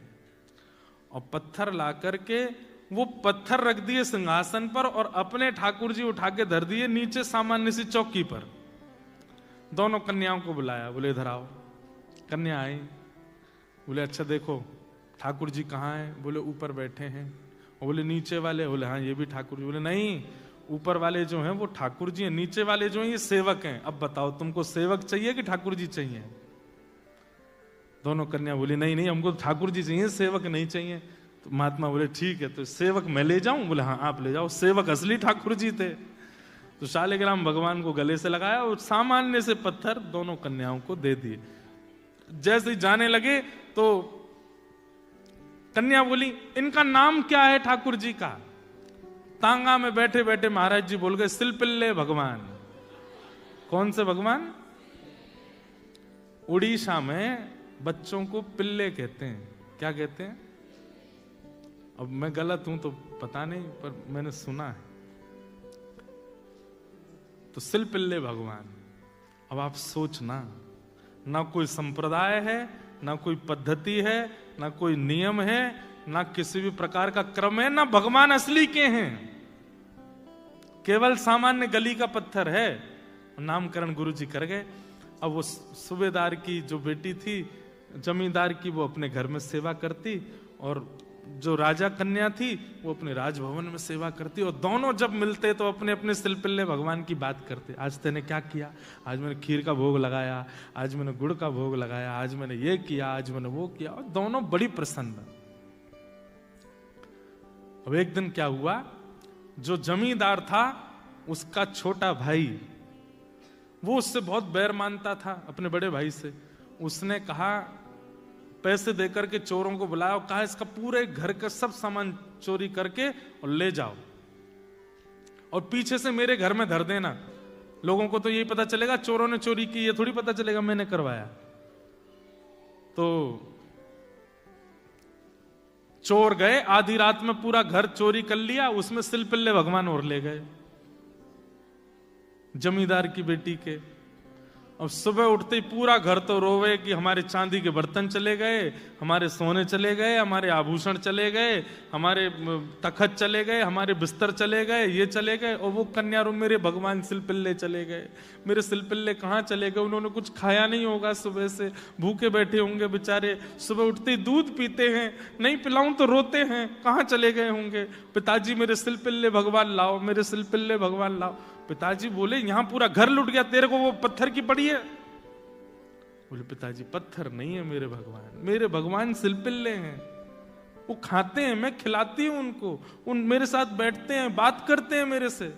और पत्थर ला करके वो पत्थर रख दिए सिंहासन पर, और अपने ठाकुर जी उठा के धर दिए नीचे सामान्य सी चौकी पर। दोनों कन्याओं को बुलाया, बोले इधर आओ। कन्या आई, बोले अच्छा देखो ठाकुर जी कहाँ हैं? बोले ऊपर बैठे हैं। और बोले नीचे वाले? बोले हाँ ये भी ठाकुर जी। बोले नहीं, ऊपर वाले जो हैं वो ठाकुर जी हैं, नीचे वाले जो हैं ये सेवक हैं। अब बताओ तुमको सेवक चाहिए कि ठाकुर जी चाहिए? दोनों कन्या बोली नहीं हमको ठाकुर जी चाहिए, सेवक नहीं चाहिए। तो महात्मा बोले ठीक है, तो सेवक मैं ले जाऊं? बोले हाँ आप ले जाओ। सेवक असली ठाकुर जी थे। तो शालिग्राम भगवान को गले से लगाया और सामान्य से पत्थर दोनों कन्याओं को दे दिए। जैसे ही जाने लगे तो कन्या बोली इनका नाम क्या है ठाकुर जी का? तांगा में बैठे बैठे महाराज जी बोल गए सिलपिल्ले भगवान। कौन से भगवान? उड़ीसा में बच्चों को पिल्ले कहते हैं। क्या कहते हैं? अब मैं गलत हूं तो पता नहीं, पर मैंने सुना है। तो सिलपिल्ले भगवान। अब आप सोचना, ना कोई संप्रदाय है, ना कोई पद्धति है, ना कोई नियम है, ना किसी भी प्रकार का क्रम है, ना भगवान असली के हैं, केवल सामान्य गली का पत्थर है। नामकरण गुरु जी कर गए। अब वो सूबेदार की जो बेटी थी, जमींदार की, वो अपने घर में सेवा करती, और जो राजा कन्या थी वो अपने राजभवन में सेवा करती। और दोनों जब मिलते तो अपने अपने सिलपिल्ले भगवान की बात करते। आज तेने क्या किया? आज मैंने खीर का भोग लगाया, आज मैंने गुड़ का भोग लगाया, आज मैंने ये किया, आज मैंने वो किया। और दोनों बड़ी प्रसन्न। अब एक दिन क्या हुआ, जो जमींदार था उसका छोटा भाई, वो उससे बहुत बैर मानता था अपने बड़े भाई से। उसने कहा, पैसे देकर के चोरों को बुलाया और कहा इसका पूरे घर का सब सामान चोरी करके और ले जाओ, और पीछे से मेरे घर में धर देना। लोगों को तो यही पता चलेगा चोरों ने चोरी की, ये थोड़ी पता चलेगा मैंने करवाया। तो चोर गए, आधी रात में पूरा घर चोरी कर लिया, उसमें सिलपिल्ले भगवान और ले गए जमींदार की बेटी के। अब सुबह उठते ही पूरा घर तो रोवे कि हमारे चांदी के बर्तन चले गए, हमारे सोने चले गए, हमारे आभूषण चले गए, हमारे तखत चले गए, हमारे बिस्तर चले गए, ये चले गए। और वो कन्या रो मेरे भगवान सिलपिल्ले चले गए। मेरे सिलपिल्ले कहाँ चले गए? उन्होंने कुछ खाया नहीं होगा, सुबह से भूखे बैठे होंगे बेचारे, सुबह उठते ही दूध पीते हैं, नहीं पिलाऊं तो रोते हैं, कहाँ चले गए होंगे? पिताजी मेरे सिलपिल्ले भगवान लाओ, मेरे सिलपिल्ले भगवान लाओ। पिताजी बोले यहां पूरा घर लुट गया, तेरे को वो पत्थर की पड़ी है? बोले पिताजी पत्थर नहीं है मेरे भगवान सिलपिल्ले हैं। वो खाते हैं, मैं खिलाती हूं उनको, मेरे साथ बैठते हैं, बात करते हैं मेरे से।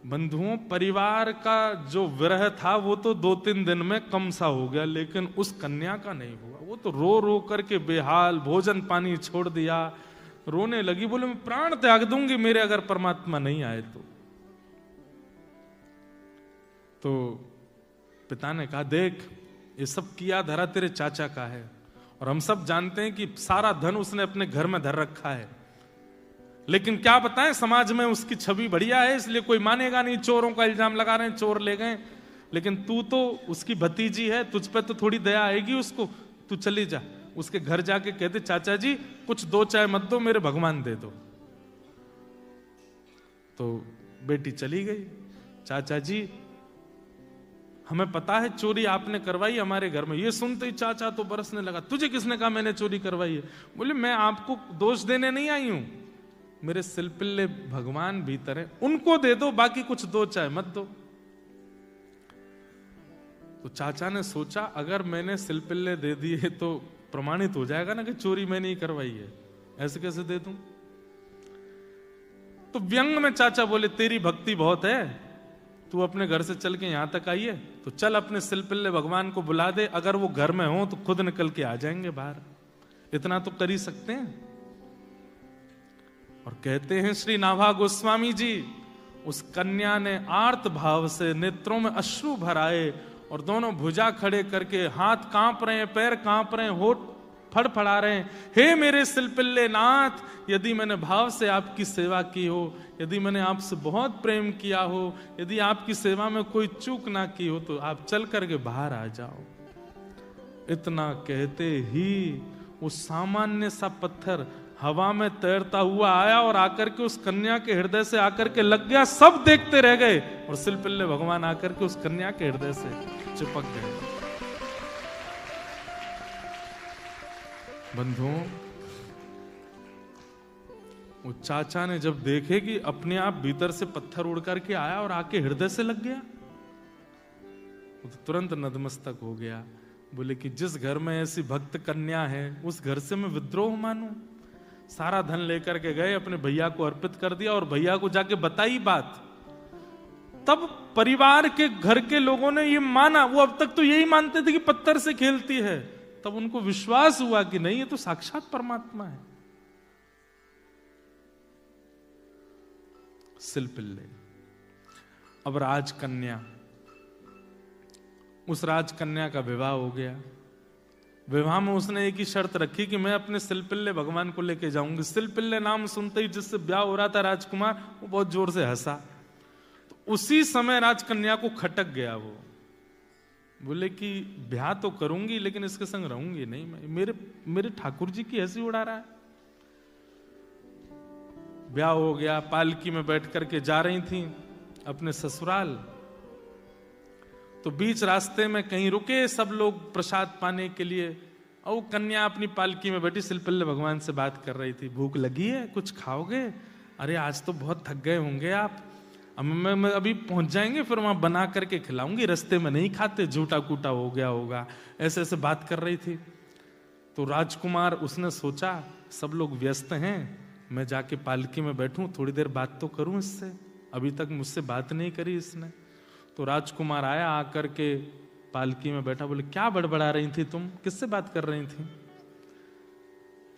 बंधुओं, परिवार का जो विरह था वो तो 2-3 दिन में कम सा हो गया, लेकिन उस कन्या का नहीं हुआ। वो तो रो रो करके बेहाल, भोजन पानी छोड़ दिया, रोने लगी। बोले मैं प्राण त्याग दूंगी मेरे अगर परमात्मा नहीं आए तो पिता ने कहा देख, ये सब किया धरा तेरे चाचा का है, और हम सब जानते हैं कि सारा धन उसने अपने घर में धर रखा है, लेकिन क्या बताएं समाज में उसकी छवि बढ़िया है, इसलिए कोई मानेगा नहीं। चोरों का इल्जाम लगा रहे हैं, चोर ले गए, लेकिन तू तो उसकी भतीजी है, तुझ पे तो थोड़ी दया आएगी उसको। तू चली जा, उसके घर जाके कहते चाचा जी कुछ 2 चाय मत दो, मेरे भगवान दे दो। तो बेटी चली गई। चाचा जी हमें पता है चोरी आपने करवाई हमारे घर में। ये सुनते ही चाचा तो बरसने लगा, तुझे किसने कहा मैंने चोरी करवाई है? बोले मैं आपको दोष देने नहीं आई हूं, मेरे सिलपिल्ले भगवान भीतर है, उनको दे दो, बाकी कुछ दो चाहे मत दो। तो चाचा ने सोचा अगर मैंने सिलपिल्ले दे दिए तो प्रमाणित हो जाएगा ना कि चोरी मैंने ही करवाई है, ऐसे कैसे दे दूं? तो व्यंग में चाचा बोले तेरी भक्ति बहुत है, तू अपने घर से चल के यहां तक आई है, तो चल अपने सिलपिल्ले भगवान को बुला दे, अगर वो घर में हो तो खुद निकल के आ जाएंगे बाहर, इतना तो कर ही सकते हैं। और कहते हैं श्री नाभा गोस्वामी जी, उस कन्या ने आर्त भाव से नेत्रों में अश्रु भराए और दोनों भुजा खड़े करके हाथ कांप रहे हैं, पैर कांप रहे हैं, होठ फड़फड़ा रहे हैं, हे मेरे सिलपिल्ले नाथ, यदि मैंने भाव से आपकी सेवा की हो, यदि मैंने आपसे बहुत प्रेम किया हो, यदि आपकी सेवा में कोई चूक ना की हो, तो आप चल करके बाहर आ जाओ। इतना कहते ही वो सामान्य सा पत्थर हवा में तैरता हुआ आया और आकर के उस कन्या के हृदय से आकर के लग गया। सब देखते रह गए और सिलपिल्ले भगवान आकर के उस कन्या के हृदय से चिपक गए। बंधुओं, वो चाचा ने जब देखे कि अपने आप भीतर से पत्थर उड़ करके आया और आके हृदय से लग गया, वो तो तुरंत नतमस्तक हो गया। बोले कि जिस घर में ऐसी भक्त कन्या है उस घर से मैं विद्रोह मानूं? सारा धन लेकर के गए, अपने भैया को अर्पित कर दिया और भैया को जाके बताई बात। तब परिवार के घर के लोगों ने ये माना, वो अब तक तो यही मानते थे कि पत्थर से खेलती है, तब उनको विश्वास हुआ कि नहीं ये तो साक्षात परमात्मा है। सिलपिल्ले। अब राजकन्या, उस राजकन्या का विवाह हो गया। विवाह में उसने एक ही शर्त रखी कि मैं अपने सिलपिल्ले भगवान को लेके जाऊंगी। सिलपिल्ले नाम सुनते ही जिससे ब्याह हो रहा था राजकुमार, वो बहुत जोर से हंसा। तो उसी समय राजकन्या को खटक गया। वो बोले कि ब्याह तो करूंगी लेकिन इसके संग रहूंगी नहीं, मैं मेरे ठाकुर जी की हंसी उड़ा रहा है। ब्याह हो गया, पालकी में बैठ करके जा रही थी अपने ससुराल। तो बीच रास्ते में कहीं रुके सब लोग प्रसाद पाने के लिए, और कन्या अपनी पालकी में बैठी सिलपिल्ले भगवान से बात कर रही थी। भूख लगी है, कुछ खाओगे? अरे आज तो बहुत थक गए होंगे आप, अब मैं अभी पहुंच जाएंगे, फिर वहां बना करके खिलाऊंगी, रास्ते में नहीं खाते, झूठा कूटा हो गया होगा। ऐसे ऐसे बात कर रही थी। तो राजकुमार, उसने सोचा सब लोग व्यस्त हैं, मैं जाके पालकी में बैठूं, थोड़ी देर बात तो करूं इससे, अभी तक मुझसे बात नहीं करी इसने। तो राजकुमार आया, आकर के पालकी में बैठा। बोले क्या बड़बड़ा रही थी तुम, किससे बात कर रही थी?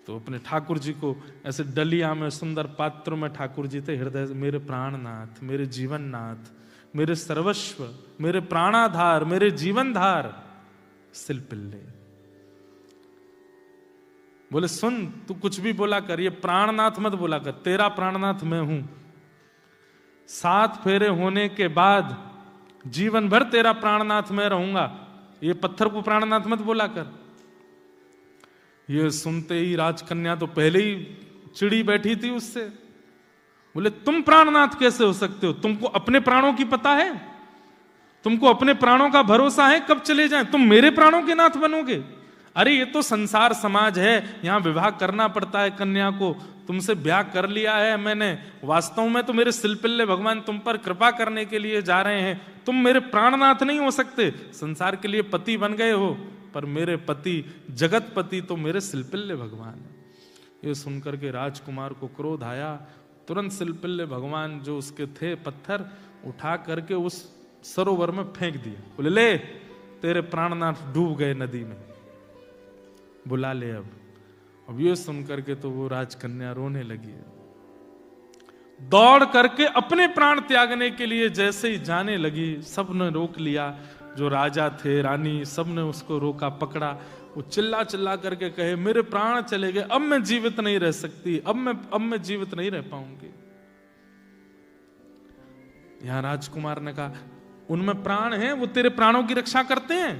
तो अपने ठाकुर जी को ऐसे डलिया में, सुंदर पात्र में ठाकुर जी थे हृदय से, मेरे प्राणनाथ, मेरे जीवननाथ, मेरे सर्वस्व, मेरे प्राणाधार, मेरे जीवनधार सिलपिल्ले। बोले सुन, तू कुछ भी बोला कर, ये प्राणनाथ मत बोला कर, तेरा प्राणनाथ मैं हूं। 7 फेरे होने के बाद जीवन भर तेरा प्राणनाथ मैं रहूंगा, ये पत्थर को प्राणनाथ मत बोला कर। ये सुनते ही राजकन्या तो पहले ही चिड़ी बैठी थी उससे। बोले तुम प्राणनाथ कैसे हो सकते हो? तुमको अपने प्राणों की पता है? तुमको अपने प्राणों का भरोसा है? कब चले जाएं? तुम मेरे प्राणों के नाथ बनोगे? अरे ये तो संसार समाज है, यहां विवाह करना पड़ता है कन्या को, तुमसे ब्याह कर लिया है मैंने, वास्तव में तो मेरे सिलपिल्ले भगवान तुम पर कृपा करने के लिए जा रहे हैं, तुम मेरे प्राणनाथ नहीं हो सकते। संसार के लिए पति बन गए हो, पर मेरे पति, जगत पति तो मेरे सिलपिल्ले भगवान है। ये सुनकर के राजकुमार को क्रोध आया। तुरंत सिलपिल्ले भगवान जो उसके थे पत्थर उठा करके उस सरोवर में फेंक दिया। बोले ले, तेरे प्राणनाथ डूब गए नदी में, बुला ले अब ये सुनकर के तो वो राजकन्या रोने लगी। दौड़ करके अपने प्राण त्यागने के लिए जैसे ही जाने लगी, सबने रोक लिया। जो राजा थे, रानी, सबने उसको रोका, पकड़ा। वो चिल्ला चिल्ला करके कहे मेरे प्राण चले गए, अब मैं जीवित नहीं रह सकती, अब मैं जीवित नहीं रह पाऊंगी। यहां राजकुमार ने कहा उनमें प्राण हैं, वो तेरे प्राणों की रक्षा करते हैं,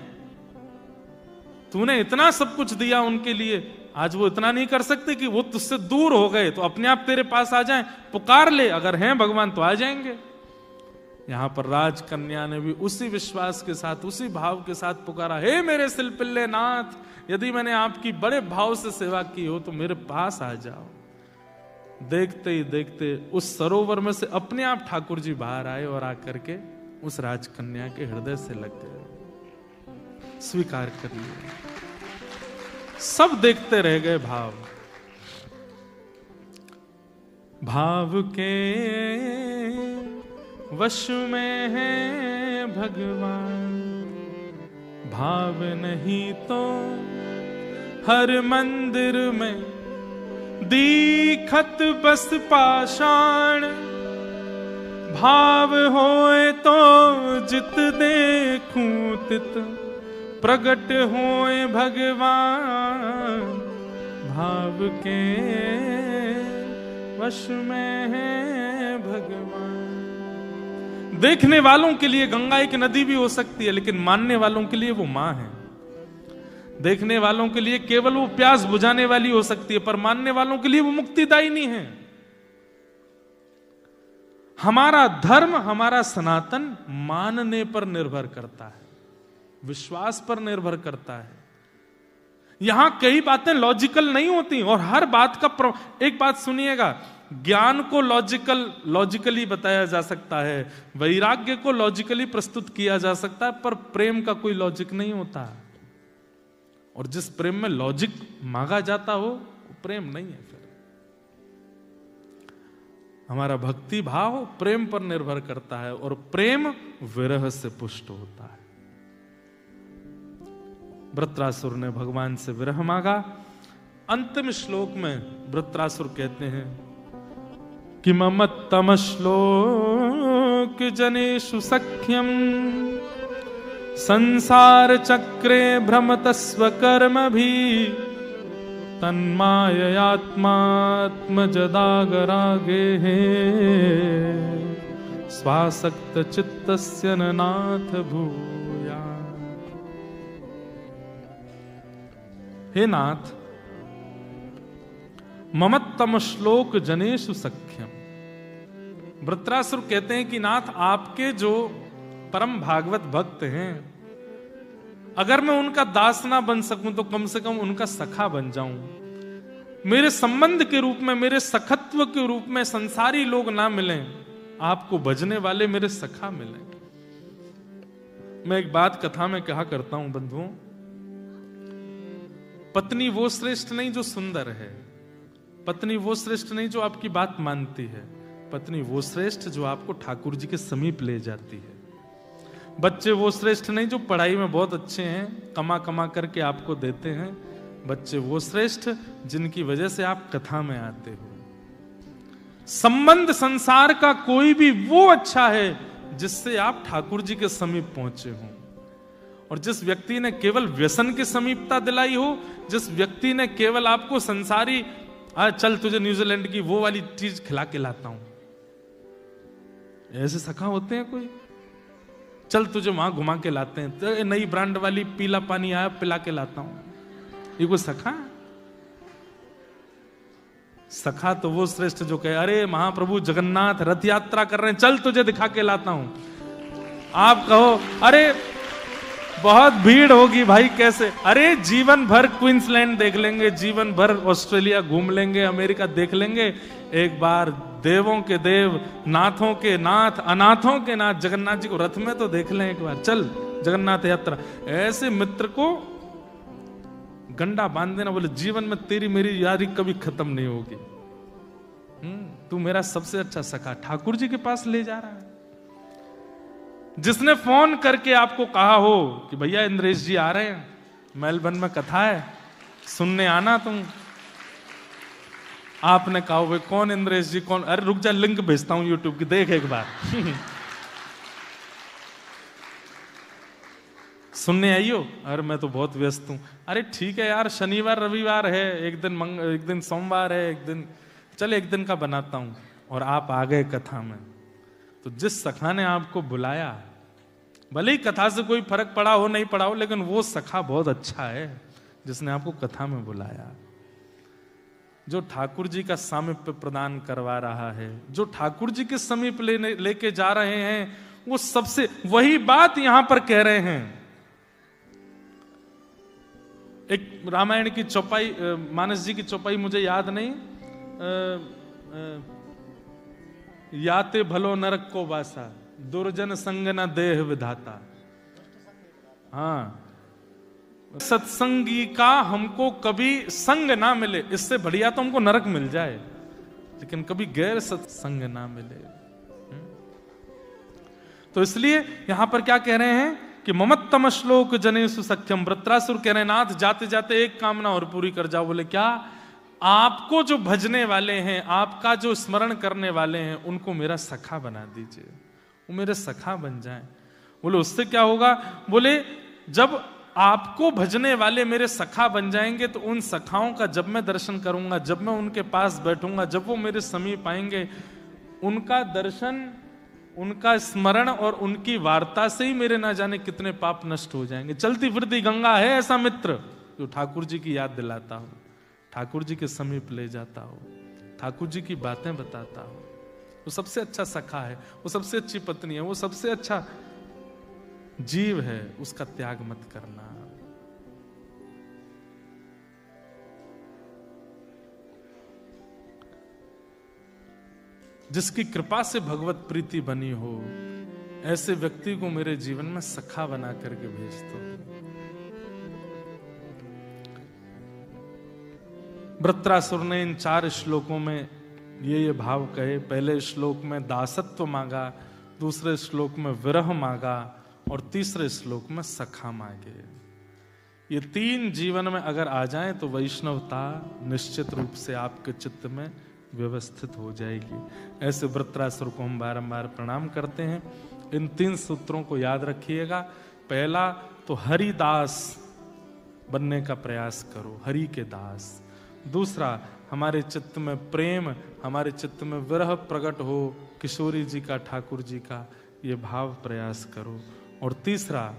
तूने इतना सब कुछ दिया उनके लिए, आज वो इतना नहीं कर सकते कि वो तुझसे दूर हो गए तो अपने आप तेरे पास आ जाएं? पुकार ले, अगर हैं भगवान तो आ जाएंगे। यहां पर राजकन्या ने भी उसी विश्वास के साथ, उसी भाव के साथ पुकारा, हे मेरे सिलपिल्ले नाथ, यदि मैंने आपकी बड़े भाव से सेवा की हो तो मेरे पास आ जाओ। देखते ही देखते उस सरोवर में से अपने आप ठाकुर जी बाहर आए और आकर के उस राजकन्या के हृदय से लग गए, स्वीकार कर लिया। सब देखते रह गए। भाव के वश में है भगवान, भाव नहीं तो हर मंदिर में दीखत बस पाषाण, भाव होए तो जित देखूं तित प्रगट होए भगवान, भाव के वश में है भगवान। देखने वालों के लिए गंगा एक नदी भी हो सकती है, लेकिन मानने वालों के लिए वो मां है। देखने वालों के लिए केवल वो प्यास बुझाने वाली हो सकती है, पर मानने वालों के लिए वो मुक्तिदायिनी है। हमारा धर्म, हमारा सनातन मानने पर निर्भर करता है, विश्वास पर निर्भर करता है। यहां कई बातें लॉजिकल नहीं होती और हर बात का एक बात सुनिएगा, ज्ञान को लॉजिकली बताया जा सकता है, वैराग्य को लॉजिकली प्रस्तुत किया जा सकता है, पर प्रेम का कोई लॉजिक नहीं होता। और जिस प्रेम में लॉजिक मांगा जाता हो वो प्रेम नहीं है। फिर हमारा भक्ति भाव प्रेम पर निर्भर करता है और प्रेम विरह से पुष्ट होता है। वृत्रासुर ने भगवान से विरह मांगा। अंतिम श्लोक में वृत्रासुर कहते हैं कि ममत्तम श्लोक जनेषु सख्यम संसार चक्रे भ्रमतस्व कर्म भी तन्माययात्मात्मजदागरागे स्वासक्त चित्तस्य नाथ भूया। हे नाथ, ममत्तम श्लोक जनेषु सख्यम। वृत्रासुर कहते हैं कि नाथ, आपके जो परम भागवत भक्त हैं, अगर मैं उनका दास ना बन सकूं तो कम से कम उनका सखा बन जाऊं। मेरे संबंध के रूप में, मेरे सखत्व के रूप में संसारी लोग ना मिलें, आपको भजने वाले मेरे सखा मिलें। मैं एक बात कथा में कहा करता हूं बंधुओं, पत्नी वो श्रेष्ठ नहीं जो सुंदर है, पत्नी वो श्रेष्ठ नहीं जो आपकी बात मानती है, पत्नी वो श्रेष्ठ जो आपको ठाकुर जी के समीप ले जाती है। बच्चे वो श्रेष्ठ नहीं जो पढ़ाई में बहुत अच्छे हैं, कमा कमा करके आपको देते हैं। बच्चे वो श्रेष्ठ जिनकी वजह से आप कथा में आते हो। संबंध संसार का कोई भी वो अच्छा है जिससे आप ठाकुर जी के समीप पहुंचे हो। और जिस व्यक्ति ने केवल व्यसन की समीपता दिलाई हो, जिस व्यक्ति ने केवल आपको संसारी चल तुझे न्यूजीलैंड की वो वाली चीज खिला के लाता हूं, ऐसे सखा होते हैं कोई? चल तुझे वहां घुमा के लाते हैं, तो नई ब्रांड वाली पीला पानी आया पिला के लाता हूं, ये कोई सखा? सखा तो वो श्रेष्ठ जो कहे, अरे महाप्रभु जगन्नाथ रथ यात्रा कर रहे हैं, चल तुझे दिखा के लाता हूं। आप कहो अरे बहुत भीड़ होगी भाई, कैसे? अरे जीवन भर क्वींसलैंड देख लेंगे, जीवन भर ऑस्ट्रेलिया घूम लेंगे, अमेरिका देख लेंगे, एक बार देवों के देव, नाथों के नाथ, अनाथों के नाथ जगन्नाथ जी को रथ में तो देख लें एक बार, चल जगन्नाथ यात्रा। ऐसे मित्र को गंडा बांध देना, बोले जीवन में तेरी मेरी यारी कभी खत्म नहीं होगी, तू मेरा सबसे अच्छा सखा ठाकुर जी के पास ले जा रहा है। जिसने फोन करके आपको कहा हो कि भैया इंद्रेश जी आ रहे हैं, मेलबर्न में कथा है, सुनने आना तुम। आपने कहा भाई कौन इंद्रेश जी कौन? अरे रुक जा, लिंक भेजता हूं यूट्यूब की, देख एक बार। सुनने आइयो? अरे मैं तो बहुत व्यस्त हूं। अरे ठीक है यार, शनिवार रविवार है, एक दिन सोमवार है, एक दिन का बनाता हूं। और आप आ गए कथा में। तो जिस सखा ने आपको बुलाया, भले ही कथा से कोई फर्क पड़ा हो नहीं पड़ा हो, लेकिन वो सखा बहुत अच्छा है जिसने आपको कथा में बुलाया, जो ठाकुर जी का सामीप्य प्रदान करवा रहा है, जो ठाकुर जी के समीप लेके जा रहे हैं, वो सबसे वही बात यहां पर कह रहे हैं। एक रामायण की चौपाई, मानस जी की चौपाई मुझे याद नहीं, याते भलो नरक को वासा, दुर्जन संग न देह विधाता। हाँ, सत्संगी का हमको कभी संग ना मिले, इससे बढ़िया तो हमको नरक मिल जाए, लेकिन कभी गैर सत्संग ना मिले। तो इसलिए यहां पर क्या कह रहे हैं कि ममत्तम श्लोक जनेषु सख्यम। वृत्रासुर कह रहे हैं नाथ जाते जाते एक कामना और पूरी कर जाओ। बोले क्या? आपको जो भजने वाले हैं, आपका जो स्मरण करने वाले हैं, उनको मेरा सखा बना दीजिए, वो मेरे सखा बन जाएं। बोले उससे क्या होगा? बोले जब आपको भजने वाले मेरे सखा बन जाएंगे तो उन सखाओं का जब मैं दर्शन करूंगा, जब मैं उनके पास बैठूंगा, जब वो मेरे समीप आएंगे, उनका दर्शन, उनका स्मरण और उनकी वार्ता से ही मेरे ना जाने कितने पाप नष्ट हो जाएंगे। चलती फिरती गंगा है ऐसा मित्र जो ठाकुर जी की याद दिलाता हो, ठाकुर जी के समीप ले जाता हो, ठाकुर जी की बातें बताता हो। वो सबसे अच्छा सखा है, वो सबसे अच्छी पत्नी है, वो सबसे अच्छा जीव है। उसका त्याग मत करना। जिसकी कृपा से भगवत प्रीति बनी हो, ऐसे व्यक्ति को मेरे जीवन में सखा बना करके भेज दो। वृत्रासुर ने इन 4 श्लोकों में ये भाव कहे। पहले श्लोक में दासत्व मांगा, दूसरे श्लोक में विरह मांगा और तीसरे श्लोक में सखा मांगे। ये 3 जीवन में अगर आ जाएं तो वैष्णवता निश्चित रूप से आपके चित्त में व्यवस्थित हो जाएगी। ऐसे वृत्रासुर को हम बारंबार प्रणाम करते हैं। इन 3 सूत्रों को याद रखिएगा। पहला तो हरिदास बनने का प्रयास करो, हरि के दास। दूसरा, हमारे चित्त में प्रेम, हमारे चित्त में विरह प्रकट हो, किशोरी जी का, ठाकुर जी का, ये भाव प्रयास करो। और तीसरा,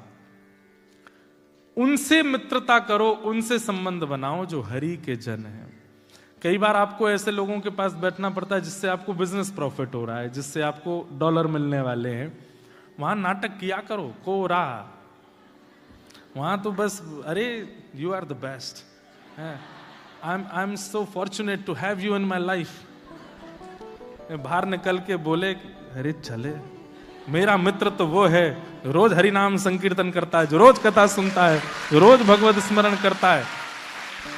उनसे मित्रता करो, उनसे संबंध बनाओ जो हरि के जन हैं। कई बार आपको ऐसे लोगों के पास बैठना पड़ता है जिससे आपको बिजनेस प्रॉफिट हो रहा है, जिससे आपको डॉलर मिलने वाले हैं। वहां नाटक किया करो, कोरा। वहां तो बस अरे you are the best, I am so fortunate to have you in my life. बाहर निकल के बोले अरे चले, मेरा मित्र तो वो है रोज हरि नाम संकीर्तन करता है, जो रोज कथा सुनता है, जो रोज भगवत स्मरण करता है,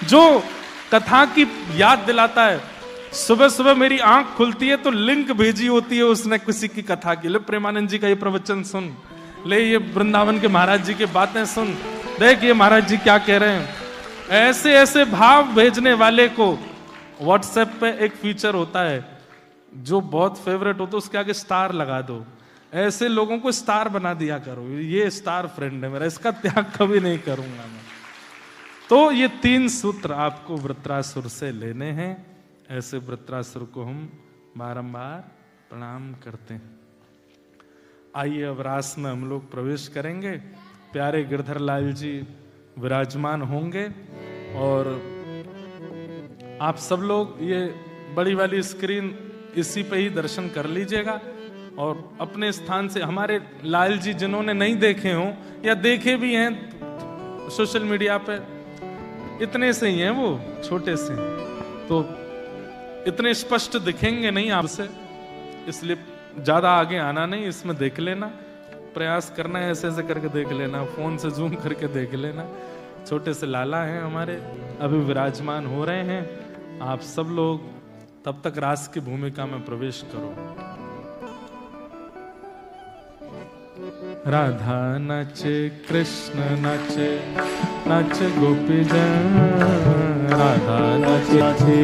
जो कथा की याद दिलाता है। सुबह सुबह मेरी आंख खुलती है तो लिंक भेजी होती है उसने किसी की कथा की। ले प्रेमानंद जी का ये प्रवचन सुन, ले ये वृंदावन के महाराज जी की बातें सुन, देख ये महाराज जी क्या कह रहे हैं। ऐसे ऐसे भाव भेजने वाले को व्हाट्सएप पे एक फीचर होता है जो बहुत फेवरेट होता है, उसके आगे स्टार लगा दो। ऐसे लोगों को स्टार बना दिया करो, ये स्टार फ्रेंड है मेरा, इसका त्याग कभी नहीं करूंगा मैं। तो ये 3 सूत्र आपको वृत्रासुर से लेने हैं। ऐसे वृत्रासुर को हम बारंबार प्रणाम करते हैं। आइए अब रास में हम लोग प्रवेश करेंगे। प्यारे गिरधर लाल जी विराजमान होंगे और आप सब लोग ये बड़ी वाली स्क्रीन इसी पे ही दर्शन कर लीजिएगा। और अपने स्थान से हमारे लाल जी जिन्होंने नहीं देखे हों या देखे भी हैं सोशल मीडिया पे, इतने से ही हैं, वो छोटे से, तो इतने स्पष्ट दिखेंगे नहीं आपसे, इसलिए ज्यादा आगे आना नहीं, इसमें देख लेना, प्रयास करना है, ऐसे ऐसे करके देख लेना, फोन से जूम करके देख लेना। छोटे से लाला हैं हमारे, अभी विराजमान हो रहे हैं। आप सब लोग तब तक रास की भूमिका में प्रवेश करो। राधा नाचे, कृष्ण नाचे, नाचे गोपी जन। राधा नाचे,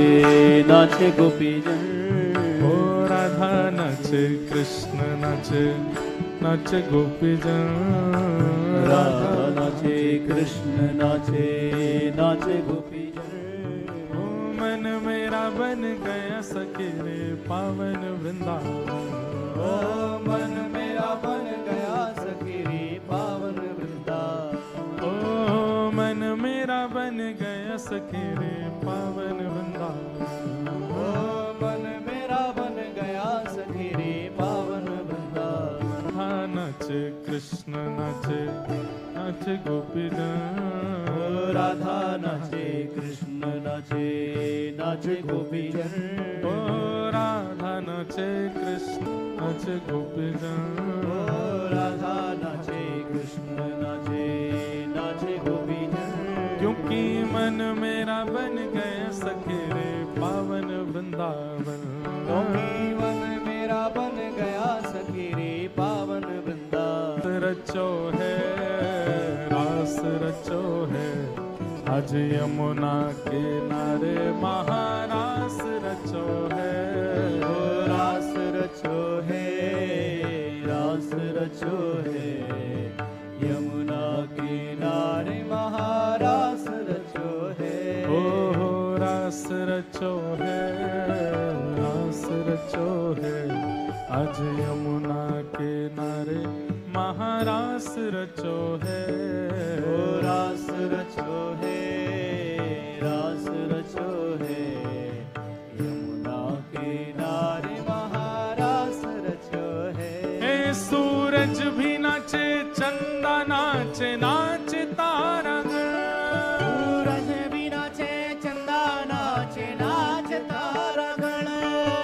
नाचे गोपी जन। ओ राधा नाचे, कृष्ण नाचे, नाचे गोपी जन। राधा नाचे, कृष्ण नाचे, नाचे गोपी जन। ओ मन मेरा बन गया सखी रे पावन वृंदावन। ओ मन मेरा बन गया सखी रे पावन वृंदावन। ओ मन मेरा बन गया सखी रे पावन वृंदावन। ओ मन मेरा बन गया सखी रे पावन वृंदावन। राधा कृष्ण नाचे नाचे गोपीजन। राधा नाचे कृष्ण नाचे नाचे गोपीजन। राधा नाचे कृष्ण नाचे गोपीजन। राधा नाचे कृष्ण नाचे नाचे गोपीजन। क्योंकि मन मेरा बन गया सखे रे पावन वृंदावन। क्योंकि मन मेरा बन गया सखी रे पावन वृंदावन। रचो है रास रचो है आज यमुना किनारे महारास रचो है। रास रचो है रास रचो है यमुना किनारे महारास रचो है। ओ रास रचो है रास रचो है आज यमुना किनारे महारास रचो है। ओ रास रचो है रास रचो है यमुना किनारे महारास रचो है। हे सूरज भी नाचे चंदा नाचे नाचे तारागण। सूरज भी नाचे चंदा नाचे नाचे तारागण।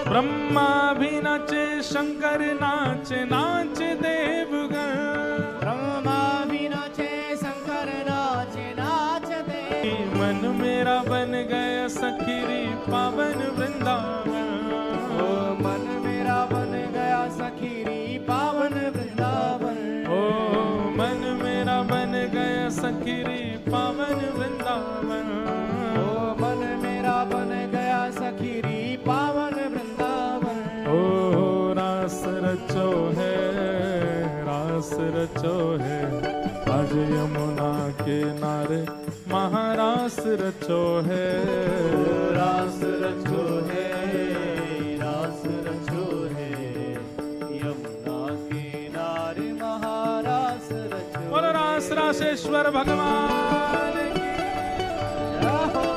ब्रह्मा भी नाचे शंकर नाचे नाचे देवगण। ब्रह्मा भी नाचे शंकर नाचे नाचे देव। मन मेरा बन गया सखीरी पावन वृंदावन। ओ मन मेरा बन गया सखीरी पावन वृंदावन। ओ मन मेरा बन गया सखीरी पावन वृंदावन। ओ मन मेरा बन गया सखीरी पावन वृंदावन। ओ रास रचो है रास रचो है आज यमुना किनारे महारास रचो है। रास रचो है रास रचो है यमुना किनारे महारास रचो। और रास रासेश्वर भगवान की जय हो।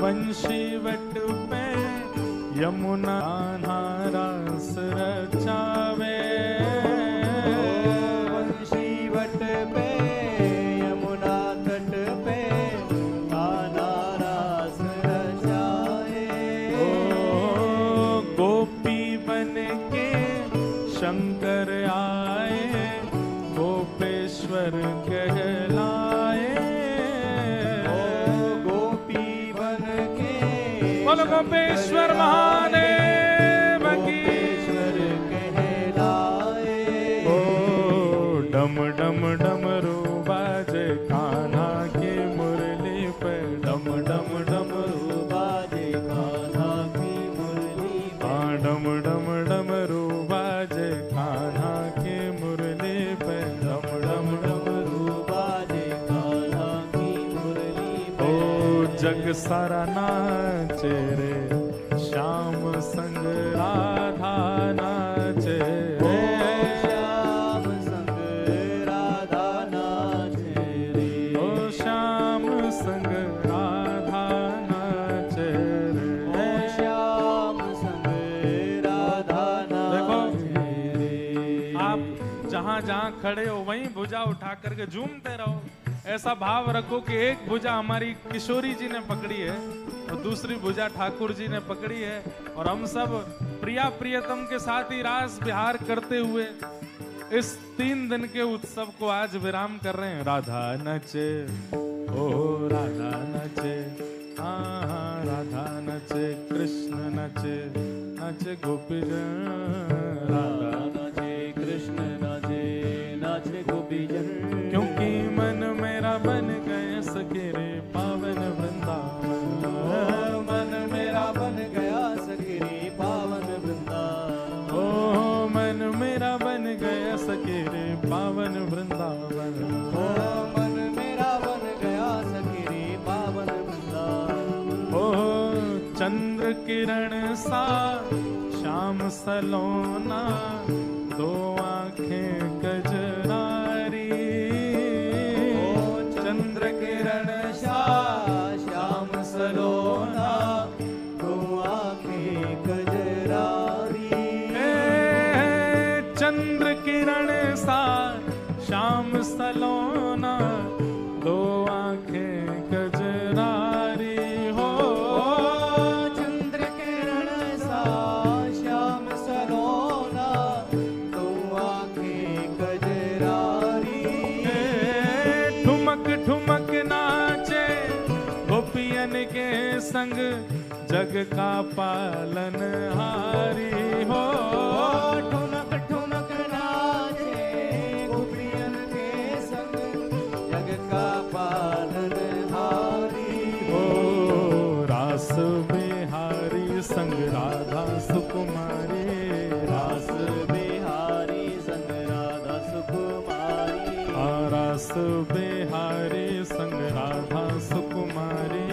वंशी वट पे यमुना रास रचावे। वंशी वट पे यमुना तट पे कान्हा रास रचाए। ओ गोपी बन के शंकर आए गोपेश्वर कहलाए। बोलो गोपेश्वर महादेव की। कहलाए। ओ डम डम डमरू बाजे कान्हा की मुरली पे। डम डम डमरू बाजे कान्हा की मुरली पे। डम डम डमरू बाजे कान्हा की मुरली पे। डम डम डमरू बाजे कान्हा की मुरली पे। ओ जग सारा नाचे रे श्याम संग राधा नाचे। श्याम संग राधा नाचे रे। ओ श्याम संग राधा नाचे रे। ओ श्याम संग राधा नाचे रे। आप जहाँ जहाँ खड़े हो वहीं भुजा उठा करके झूमते रहो। ऐसा भाव रखो कि एक भुजा हमारी किशोरी जी ने पकड़ी है और दूसरी भुजा ठाकुर जी ने पकड़ी है और हम सब प्रिया प्रियतम के साथ ही रास विहार करते हुए इस 3 दिन के उत्सव को आज विराम कर रहे हैं। राधा नचे ओ राधा नचे हाँ राधा नचे कृष्ण नचे नचे गोपीजन। राधा नाचे कृष्ण नाचे चंद्र किरण सा श्याम सलोना, दो आंखें कजरारी। चंद्र किरण सा श्याम सलोना, दो आंखें कजरारी। चंद्र किरण सा श्याम सलोना, दो आंखें कजरारी हो। चंद्र किरण सा श्याम सलोना, दो आंखें कजरारी। ठुमक ठुमक नाचे गोपियन के संग, जग का पालन हारी हो। ठुमक ठुमक नाचे गोपियन के संग, जग का पालन हारी हो। रास बिहारी संग राधा सुकुमारी, रास बिहारी संग राधा सुकुमारी। रास बिहारी संग राधा सुकुमारी।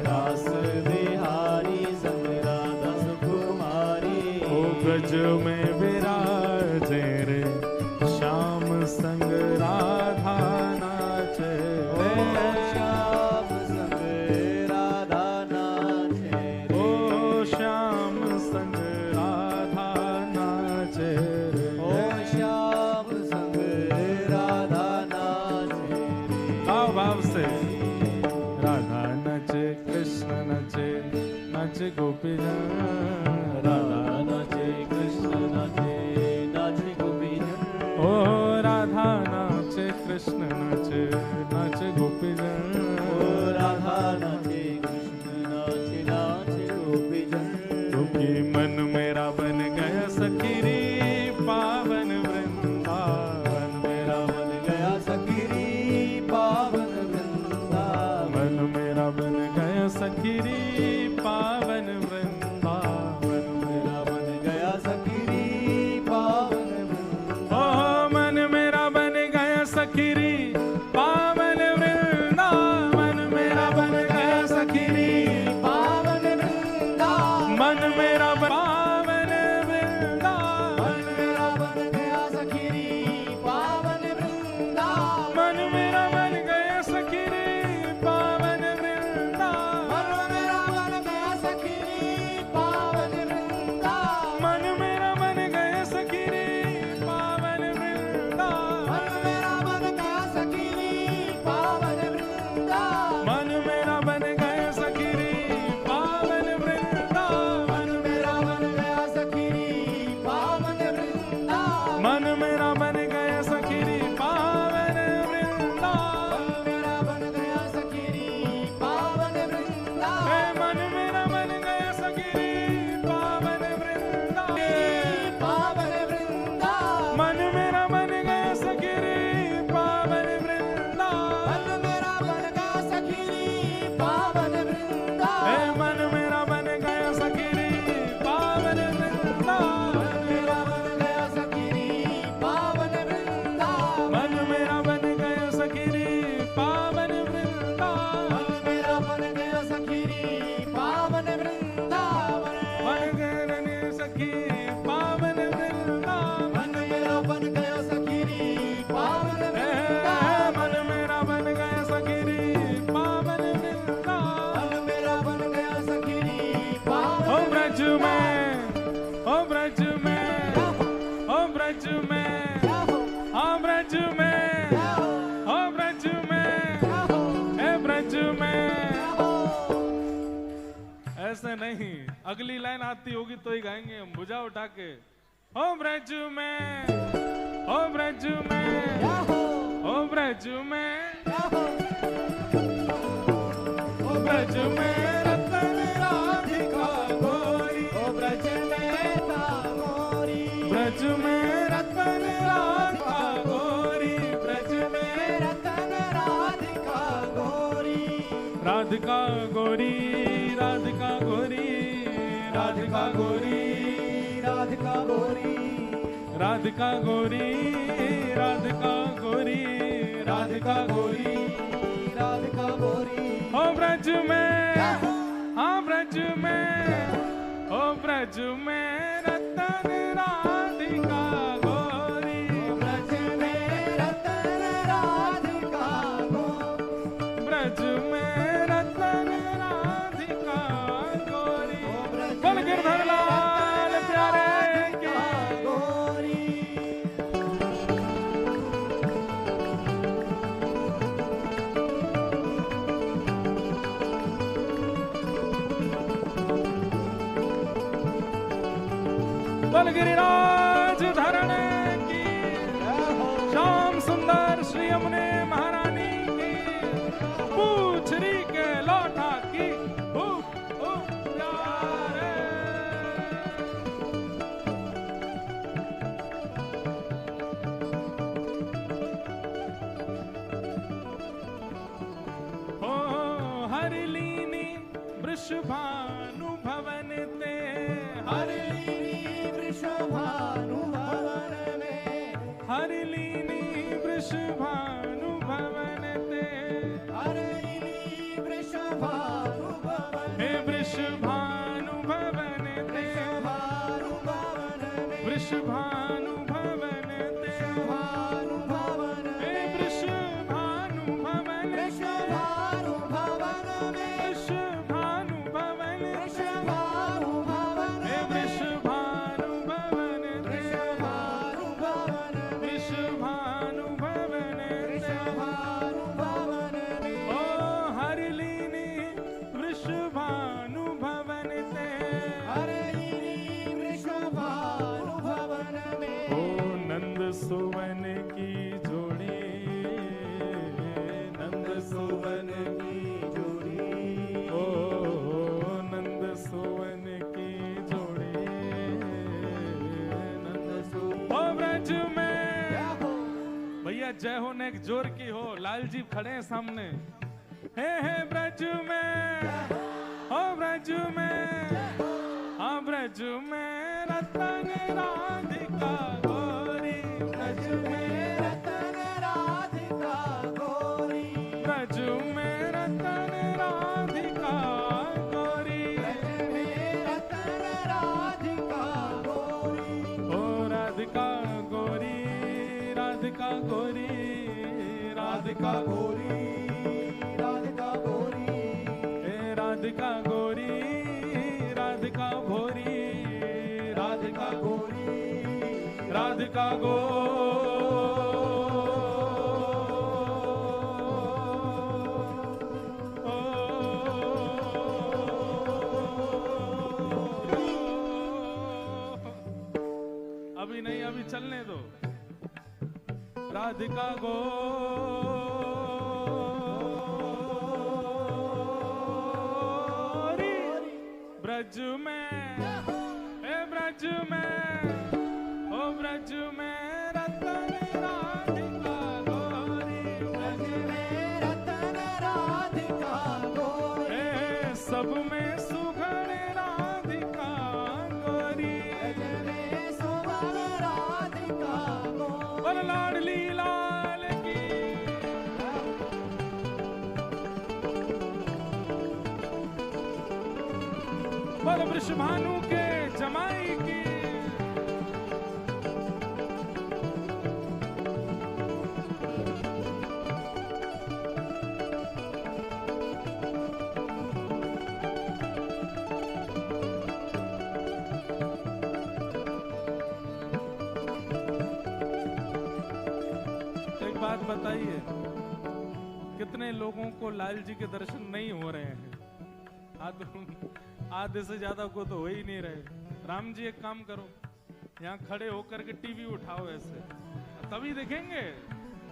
रास बिहारी संग राधा सुकुमारी। ओ ब्रज में विराजे रे, श्याम संग राधा नाचे। श्याम संग राधा नाचे। ओ श्याम संग राधा नाचे रे। ओ श्याम संग राधा नाचे। भाव भाव से राधा नचे कृष्ण नचे, नचे गोपी जन। राधा नाचे कृष्ण नाचे, नाचे गोपी जन। ओ राधा नाचे कृष्ण नाचे, नाचे गोपी जन। ओ राधा नाचे कृष्ण नाचे, नाचे गोपी जन। क्योंकि मन मेरा बन गया सखी रे, पावन वृंदावन मेरा बन गया सखी रे, पावन वृंदावन। मन मेरा बन गया सखी रे, पावन वृंदावन मेरा बन गया सखी रे, पावन वृंदावन। ओ मन मेरा बन गया सखी रे, पावन वृंदावन मेरा बन गया सखी रे, पावन वृंदावन। मन मेरा पावन वृंदावन। मन मेरा बन गया सखी रे, पावन वृंदावन। मन मेरा बन गया सखी रे, पावन वृंदावन। मन मेरा बन गया सखी रे, पावन वृंदावन। मन मेरा बन गया सखी रे, पावन वृंदावन। मन मेरा बन गया सखी रे, पावन वृंदावन। मन मेरा बन गया सखी रे, पावन वृंदावन। मन मेरा बन गया सखी रे, पावन वृंदावन। मन मेरा बन गया सखी रे, पावन वृंदावन। मेरा बन गया सखी रे, पावन वृंदावन। हे मन मेरा बन गया सखी रे, पावन वृंदावन। पावन वृंदावन। मन मेरा बन गया सखी रे, पावन वृंदावन। मन मेरा बन गया सखी रे, पावन वृंदावन। हे मन मेरा बन गया सखी रे, पावन वृंदावन। मन मेरा बन गया सखी रे, पावन वृंदावन। मन मेरा बन गया सखी रे, पावन वृंदावन। मन मेरा बन गया सखी रे, पावन वृंदावन। मन गया सखी पावन वृंदावन। मन मेरा बन गया सखी रे, पावन वृंदावन। मन मेरा बन गया सखी रे, पावन वृंदावन। मन मेरा बन गया सखी रे, ओ पावन ब्रज में, ओ ब्रज में, ओ ब्रज में, ओ ब्रज में, ओ ब्रज में, ए ब्रज में। ऐसे नहीं, अगली लाइन आती होगी तो ही गाएंगे हम, भुजा उठा के। ओ ब्रज में, ओ ब्रज में, ओ ब्रज में, ओ ब्रज में रतन राधिका गोरी। ओ ब्रज में तामोरी। ब्रज में रतन राधिका गोरी। ब्रज में रतन राधिका गोरी। राधिका गोरी, राधिका गोरी, राधिका गोरी, राधिका गोरी। राधिका गोरी, राधिका गोरी, राधिका गोरी। राधिका गोरी। ओ ब्रज में, हाँ ब्रज में, ब्रज में रतन राधिका गोरी, ब्रज में रतन राधिका गोरी, ब्रज में रतन राधिका गोरी, बोल गिरधर लाल प्यारे की गोरी। बोल गिरिराज धरण की, श्याम सुंदर श्री यमुने महारानी की, पूछरी के लौटा की प्यारे। हो हरिलीनी वृषभानु भवन ते, हरिलीनी वृषभानु भवन में, हरिलीनी वृषभानु भवन ते, हरिलीनी वृषभानु भवन, हे वृषभानु भवन ते, भानु भवन में, वृषभानु भवन ते, भानु भवन हे में, वृषभानु भवन, वृषभानु भवन में, वृषभानु भवन, वृषभानु भवन हे में, वृषभानु भवन ते, वृषभानु भवन में, वृषभानु भवन ते, वृषभानु भवन में, ओ हरिलीनी वृषभानु भवन ते, हरिलीनी वृषभानु भवन में, ओ नंद सुवन की जोड़ी, नंद सुवन की जोड़ी, ओ नंद सुवन की जोड़ी, नंद सु ओ ब्रज में क्या हो, भैया जय हो ने एक जोर की हो, लाल जी खड़े हैं सामने, हे ब्रज में, ओ ब्रज में, हाँ ब्रज में रतन राधिका गोरी, ब्रज में रतन राधिका गोरी, ब्रज में रतन राधिका गोरी, ब्रज में रतन राधिका गोरी, ओ राधिका गोरी, राधिका गोरी, राधिका गोरी, राधिका गोरी, हे राधिका गोरी, राधिका भोरी, राधिका गोरी, राधिका गो अभी नहीं, अभी चलने दो। राधिका गो ब्रज में, हे ब्रज में, ओ ब्रज में रतन राधिका गोरी, ब्रज में रतन राधिका गोरी, हे सब में सुघड़ राधिका गोरी, ब्रज में सुभग राधिका गोरी, और लाडली लाल की, बोल वृषभानु के जमाई की, एक बात बताइए, कितने लोगों को लाल जी के दर्शन नहीं हो रहे हैं? आधे से ज्यादा को तो हो ही नहीं रहे। राम जी एक काम करो, यहाँ खड़े होकर के टीवी उठाओ ऐसे, तभी देखेंगे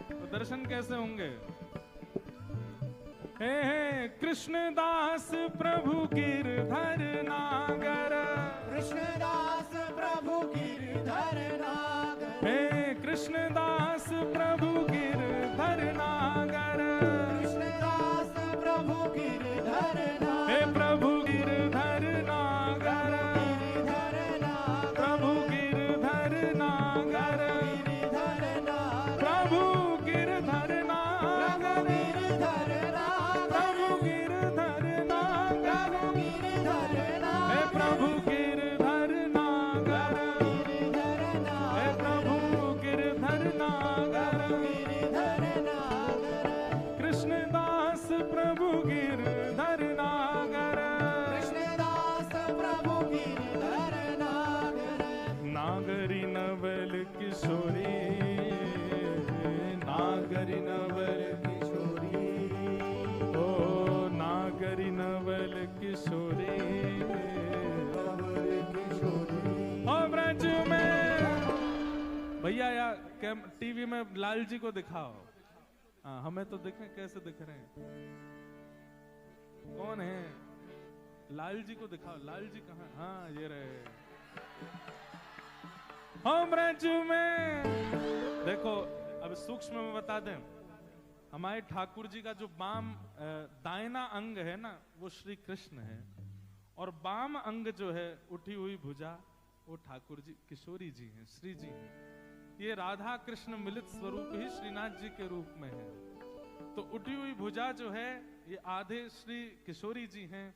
तो दर्शन कैसे होंगे। हे कृष्णदास प्रभु गिरधर नागर, कृष्णदास प्रभु गिरधर नागर, हे कृष्णदास प्रभु गिरधर नागर, कृष्णदास प्रभु गिरधर नागर, हे प्रभु गिरधर नागर, गिरधर नागर, प्रभु गिरधर नागर, गिरधर नागर, प्रभु गिरधर नागर, गिरधर नागर, प्रभु गिरधर नागर, गिरधर हे नागर, प्रभु गिरधर अबुल किशोरी किशोरी हो ब्रज में। भैया यार टीवी में लाल जी को दिखाओ। हाँ, हमें तो देखें कैसे दिख रहे हैं। कौन है? लाल जी को दिखाओ। लाल जी कहाँ? हाँ, ये रहे। हम ब्रज में देखो, अब सूक्ष्म में बता दें, हमारे ठाकुर जी का जो बाम दाहिना अंग है ना, वो श्री कृष्ण है, और बाम अंग जो है उठी हुई भुजा, वो ठाकुर जी किशोरी जी हैं, श्री जी हैं। ये राधा कृष्ण मिलित स्वरूप ही श्रीनाथ जी के रूप में है। तो उठी हुई भुजा जो है ये आधे श्री किशोरी जी हैं,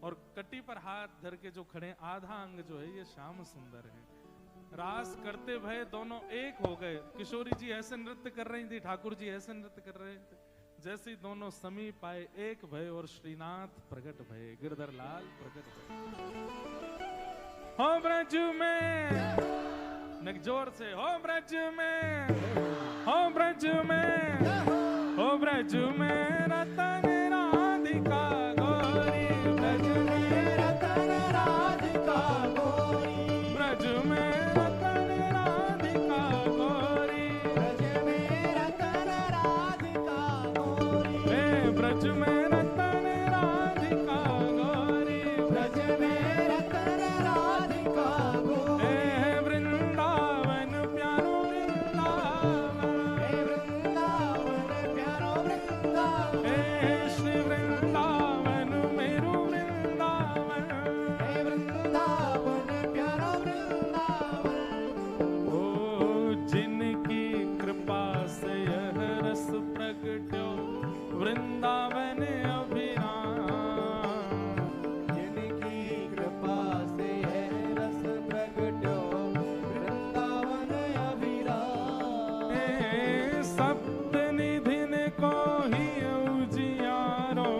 और कटी पर हाथ धर के जो खड़े आधा अंग जो है ये श्याम सुंदर है। रास करते भय दोनों एक हो गए। किशोरी जी ऐसे नृत्य कर रही थी, ठाकुर जी ऐसे नृत्य कर रहे थे, जैसे दोनों समीप आए एक भय, और श्रीनाथ प्रकट भय, गिरधर लाल प्रकट भय। हो ब्रज में जोर से, हो ब्रज में, हो ब्रज में, हो ब्रज में रतन राधिका गोरी, ब्रज में रतन राधिका गोरी, ब्रज में रतन राधिका गोरी, ब्रज में रतन राधिका गोरी, ब्रज में रतन राधिका गोरी, ब्रज में रतन राधिका गोरी, वृंदावन प्यारो वृंदावन, वृंदावन प्यारो वृंदावन, श्री वृंदावन मेरो वृंदावन, वृंदावन प्यारो वृंदावन। ओ जिनकी कृपा से यह रस प्रगट्यो वृंदावन अभिराम, जिनकी कृपा से है रस प्रगट्यो वृंदावन अभिराम। सप्त निधिन को ही उजियारो,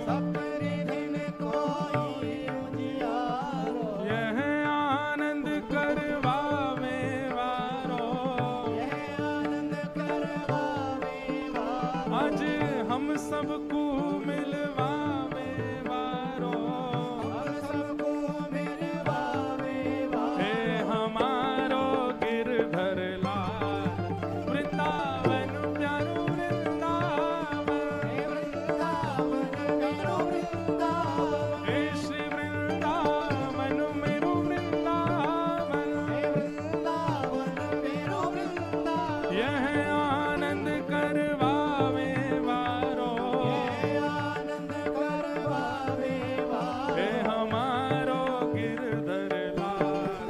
सप्तनिधिन कोई उजियारो, यह आनंद करवावे वारो, यह आनंद करवावे वारो, आज हम सबको मिलवावे वारो, हम सबको मिलवावे वारो। हे हमारो गिरधर लाल, वृंदावन प्यारो वृंदावन, हे वृंदावन प्यारो वृंदावन, हे श्री वृंदावन मेरो वृंदावन, हे वृंदावन मेरो वृंदावन, यह आनंद करवावे वारो, यह आनंद करवावे वारो। हे हमारो गिरधर लाल,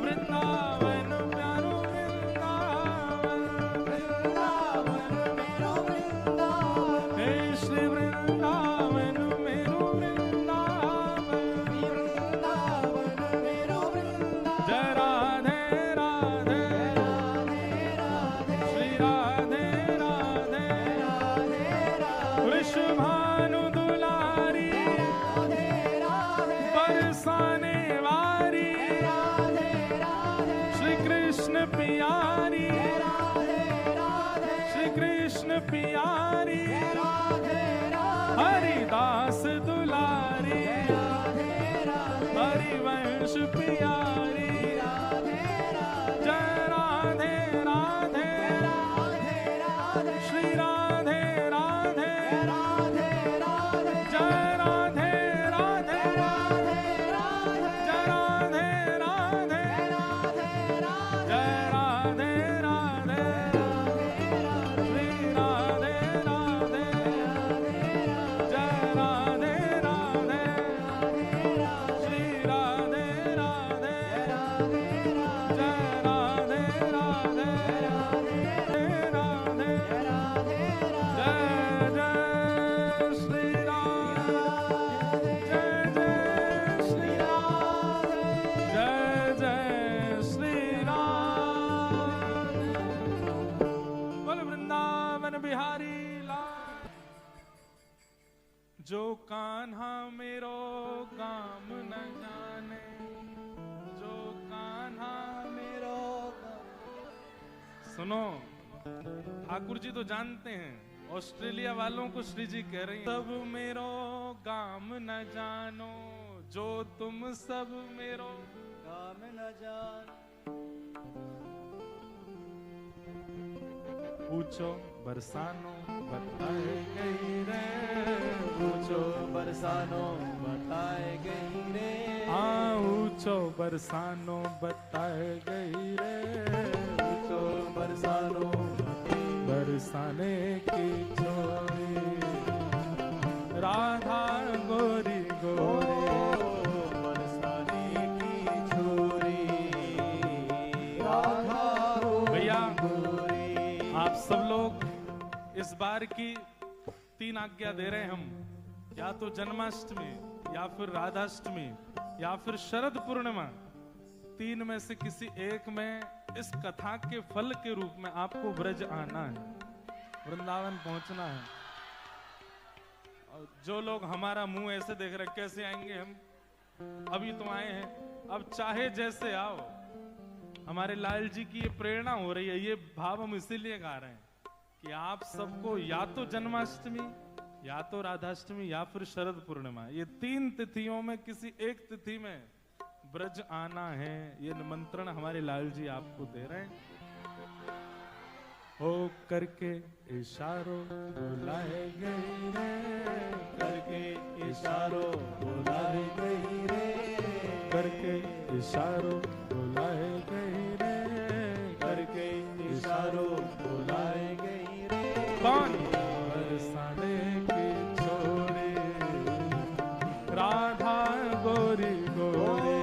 वृंदावन प्यारो वृंदावन, वृंदावन मेरो वृंदावन, हे श्री वृंदावन मेरो वृंदावन, वृंदावन मेरो वृंदावन। जय राधे राधे, राधे राधे, श्री राधे राधे, राधे राधे, वृषभानु दुलारी, राधे राधे, बरसाने वारी, राधे राधे, श्री कृष्ण पियारी, राधे राधे, श्री कृष्ण पियारी, राधे राधे, हरिदास दुलारी, राधे राधे, हरिवंश पियारी, राधे राधे, जय राधे राधे, राधे राधे, श्री राधे राधे, राधे राधे, जय राधे राधे, राधे राधे, जय राधे राधे, राधे राधे, जय राधे राधे, श्री राधे राधे, जय राधे राधे, श्री राधे राधे, जय राधे राधे, राधे जय जय श्री राम, जय जय श्री राम, जय जय श्री राम। बोल वृंदावन बिहारी लाल। जो कान्हा मेरो काम न जाने, जो कान्हा मेरो सुनो, ठाकुर जी तो जानते हैं, ऑस्ट्रेलिया वालों को श्री जी कह रही हैं, सब मेरो काम न जानो जो तुम सब मेरो काम न जान। पूछो बरसानो बताए गई रे, पूछो बरसानो बताए गई रे। हाँ पूछो बरसानो बताए गई रे, पूछो बरसानो बरसाने की छोरी राधा गोरी गोरी, बरसाने की छोरी राधा भैया गोरी। आप सब लोग इस बार की 3 आज्ञा दे रहे हैं हम, या तो जन्माष्टमी या फिर राधाष्टमी या फिर शरद पूर्णिमा, 3 में से किसी एक में इस कथा के फल के रूप में आपको ब्रज आना है, वृंदावन पहुंचना है। और जो लोग हमारा मुंह ऐसे देख रहे कैसे आएंगे हम, अभी तो आए हैं, अब चाहे जैसे आओ। हमारे लाल जी की ये प्रेरणा हो रही है, ये भाव हम इसीलिए गा रहे हैं कि आप सबको या तो जन्माष्टमी या तो राधाष्टमी या फिर शरद पूर्णिमा, ये 3 तिथियों में किसी एक तिथि में ब्रज आना है। ये निमंत्रण हमारे लाल जी आपको दे रहे हैं। हो करके इशारों बुलाए गई रे, करके इशारों बुलाए गई रे। करके इशारों बुलाए गई रे, करके इशारों बुलाए गई रे। कौन? बरसाने की छोरी राधा गोरी गोरी,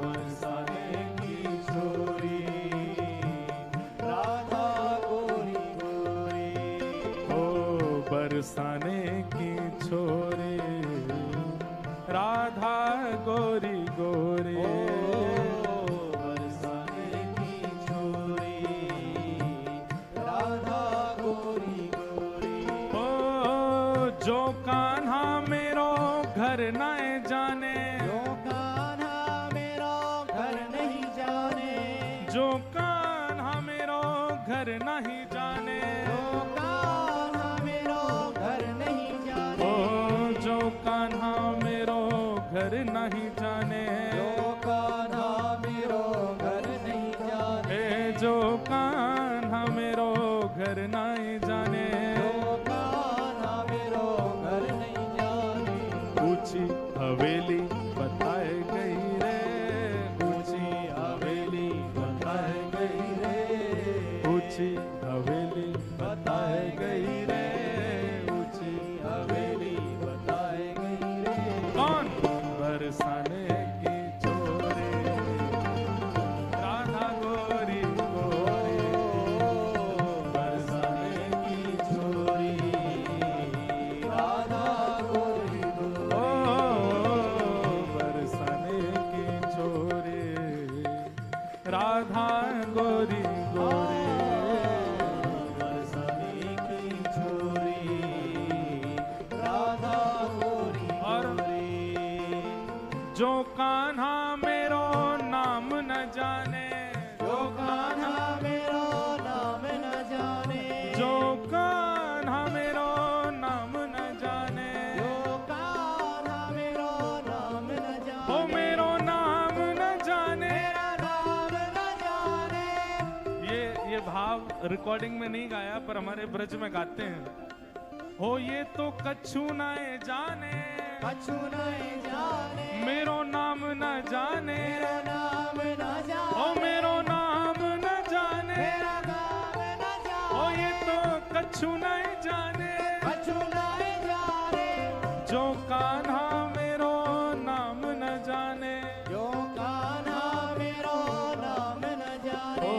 बरसाने की छोरी राधा गोरी गोरी। ओ बरसाने की छोरी राधा गोरी गोरी, बरसाने की छोरी राधा गोरी गोरी। ओ जो कान्हा मेरो घर न जाने, जो कान्हा मेरो घर नहीं जाने। जो कान्हा मेरो घर नहीं जाने, जो कान्हा मेरो घर नहीं जाने। ओ जो कान्हा मेरो घर नहीं जाने, जो कान्हा मेरो घर नहीं जाने। ए जो कान्हा मेरो घर नहीं जाने, जो कान्हा मेरो घर नहीं जाने। ऊंची हवेली बताए गई रे, ऊंची हवेली बताए गई रे। ऊंची हवेली बताए गई रे, ऊंची हवेली बताए गई रे। कौन? बरसाने की छोरी राधा गोरी गोरी, बरसाने की छोरी राधा गोरी गोरी। ओ बरसाने की छोरी राधा गोरी गोरी, बरसाने की छोरी राधा गोरी और गोरी। जो कान्हा मेरो नाम न जाने, जो कान्हा मेरो नाम न जाने। जो कान्हा मेरो नाम न जाने, जो कान्हा मेरो नाम न जाने। ओ मेरो नाम न जाने। मेरा नाम न जाने। ये भाव रिकॉर्डिंग में नहीं गाया पर हमारे ब्रज में गाते हैं। हो ये तो कछु न जाने, कछु नहीं जाने। मेरो नाम न जाने, मेरा नाम न जाने। ओ मेरो नाम न जाने, मेरा नाम न जाने। ओ ये तो कछु नहीं जाने। कछु नहीं जाने। जो कान्हा मेरो नाम न जाने, जो कान्हा मेरो नाम न जाने। ओ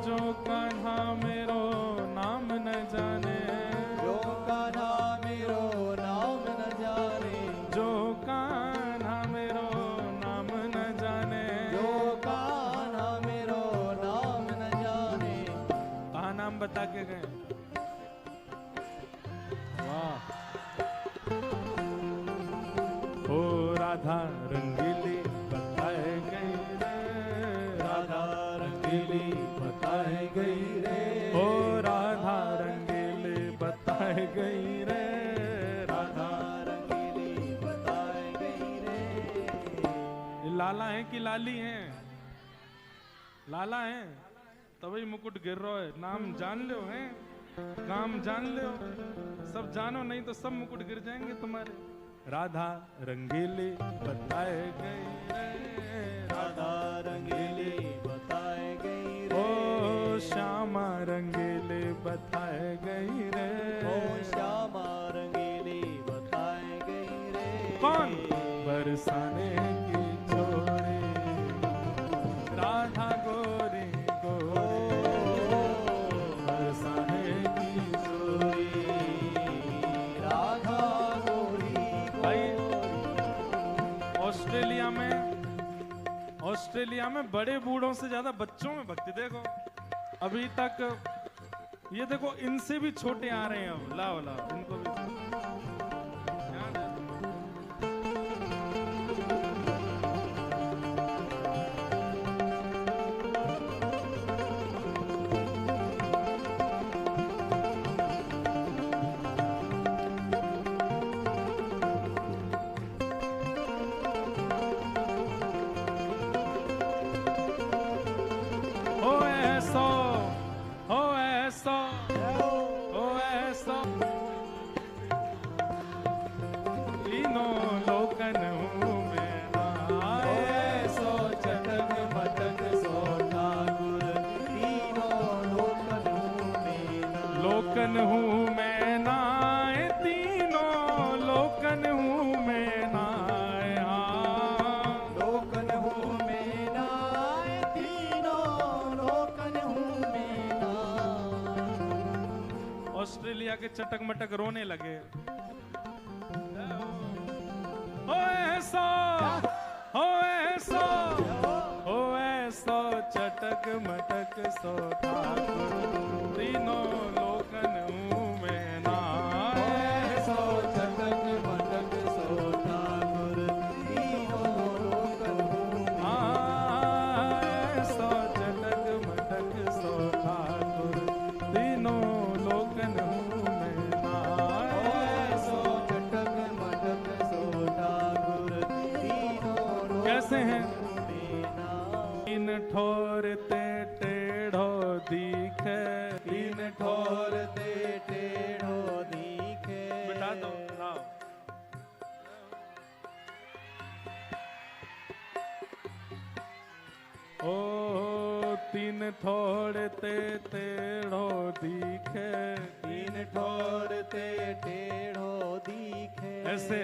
जो कान्हा मेरो नाम न जाने, जो कान्हा मेरो नाम न जाने। जो कान्हा मेरो नाम न जाने। जो कान्हा मेरो नाम न जाने। कहाँ नाम बता के गए? वाह। ओ राधा रंगीली बताए गई रे, राधा रंगीली बताए गई रे। ओ राधा रंगीली बताए गई रे, राधा लाला हैं कि लाली हैं? लाला हैं तभी मुकुट गिर रहा है। नाम जान लो हैं, काम जान लो, सब जानो, नहीं तो सब मुकुट गिर जाएंगे तुम्हारे। राधा रंगीली बताए गई रे, राधा रंगीली बताए गई रे, ओ श्यामा रंगीली बताए गई रे, ओ श्यामा रंगीली बताए गई रे। कौन? बरसाने की छोरी राधा गोरी गोरी, बरसाने की छोरी राधा गोरी भाई ऑस्ट्रेलिया में बड़े बूढ़ों से ज्यादा बच्चों में भक्ति देखो। अभी तक ये देखो इनसे भी छोटे आ रहे हैं अब, लाओ लाओ इनको भी ध्यान है। लोकन हूँ मैं नाए, तीनों लोकन हूँ मैं नाए, हाँ लोकन हूँ मैं नाए, तीनों लोकन हूँ मैं नाए। ऑस्ट्रेलिया के चटक मटक रोने लगे। हो ऐसा, हो ऐसा, हो ऐसा चटक मटक सो ठाकुर, तीनों लोकन हूँ मैं नाए, सो चटक मटक सो ठाकुर, तीनों लोकन हूँ मैं, सो चटक मटक सो ठाकुर, तीनों लोकन हूँ मैं नाए, सो चटक मटक सो ठाकुर, तीनों कैसे हैं? तीन ठोर ते टेढ़ो दिखे, तीन ठोर ते टेढ़ो दिखे। बिठा दो लाओ। ओ तीन ठोर ते टेढ़ो दिखे, तीन ठोर ते टेढ़ो दिखे। ऐसे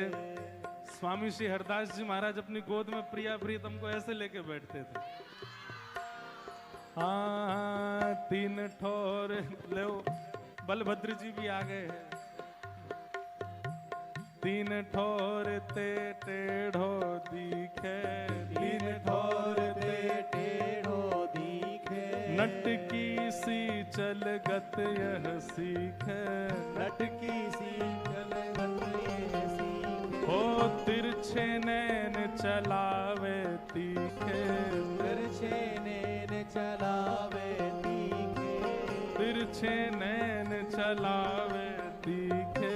स्वामी श्री हरदास जी महाराज अपनी गोद में प्रिया प्रीतम को ऐसे लेके बैठते थे। हाँ तीन ठोर ले, बलभद्र जी भी आ गए हैं। तीन ठोर ते टेढ़ो दिखे, तीन ठोर ते टेढ़ो दिखे। नटकी सी चलगत यह सीखे, नटकी सी चलगत यह सीखे। हो तिरछे नैन चलावे तीखे, तिरछे नैन चलावे तीखे। तिरछे नैन चलावे तीखे,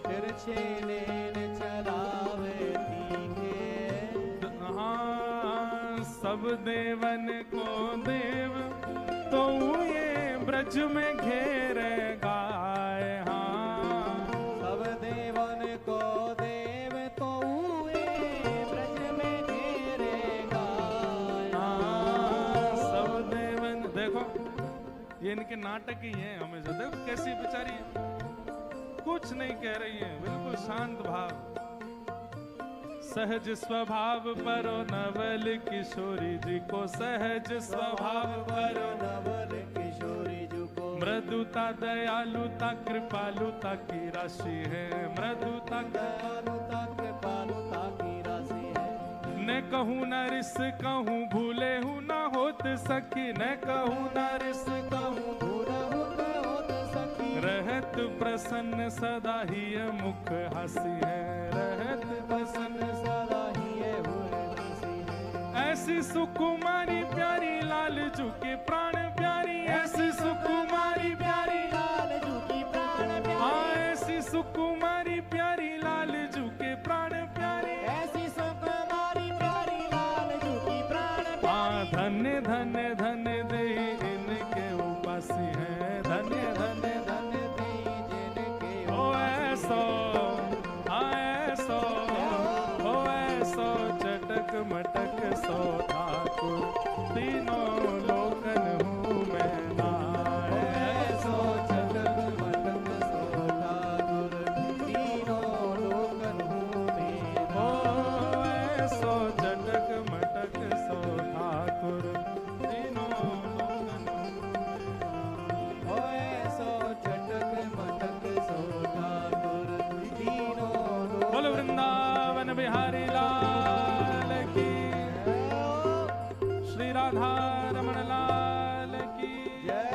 तिरछे नैन चलावे तीखे। हाँ सब देवन को देव तो ये ब्रज में घेरे गाए, हाँ सब देवन को देव तो ये ब्रज में घेरे गाए। हाँ सब देवन। देखो ये इनके नाटक ही हैं हमेशा। देखो कैसी बेचारी कुछ नहीं कह रही है, बिल्कुल शांत भाव, सहज स्वभाव परो नवल किशोरी जी को, सहज स्वभाव परो नवल किशोरी जी को। मृदुता दयालुता कृपालुता की राशि है, मृदुता दयालुता कृपालुता की राशि है। न कहूँ न रिस कहूँ भूले हूँ न होत सखी, न कहूँ न रिस कहूँ रहत प्रसन्न सदा ही मुख हसी है, रहत प्रसन्न सदा ही हसी है। ऐसी सुकुमारी प्यारी लालजू के प्राण प्यारी, ऐसी सुकुमारी प्यारी लालजू की प्राण प्यारी। हाँ ऐसी सुकुमारी प्यारी लालजू के प्राण प्यारी। ऐसी सुकुमारी प्यारी लालजू धन्य धन्य धन्य दे इनके उपासी हैं, धन्य धन्य धन्य दे जिनके ओ ऐसो ऐसो ओ ऐसो चटक मटक सो ठाकुर तीनों लोकन हूँ मैं नाय। ऐसो चटक मटक सो ठाकुर तीनों लोकन हूँ मैं ओ ऐसो चटक मटक सो ठाकुर तीनों लोकन हूँ मैं। ओ ऐसो चटक मटक सो ठाकुर तीनों लोकन बोल वृंदावन बिहारी लाल की, श्री राधा रमण लाल की, जय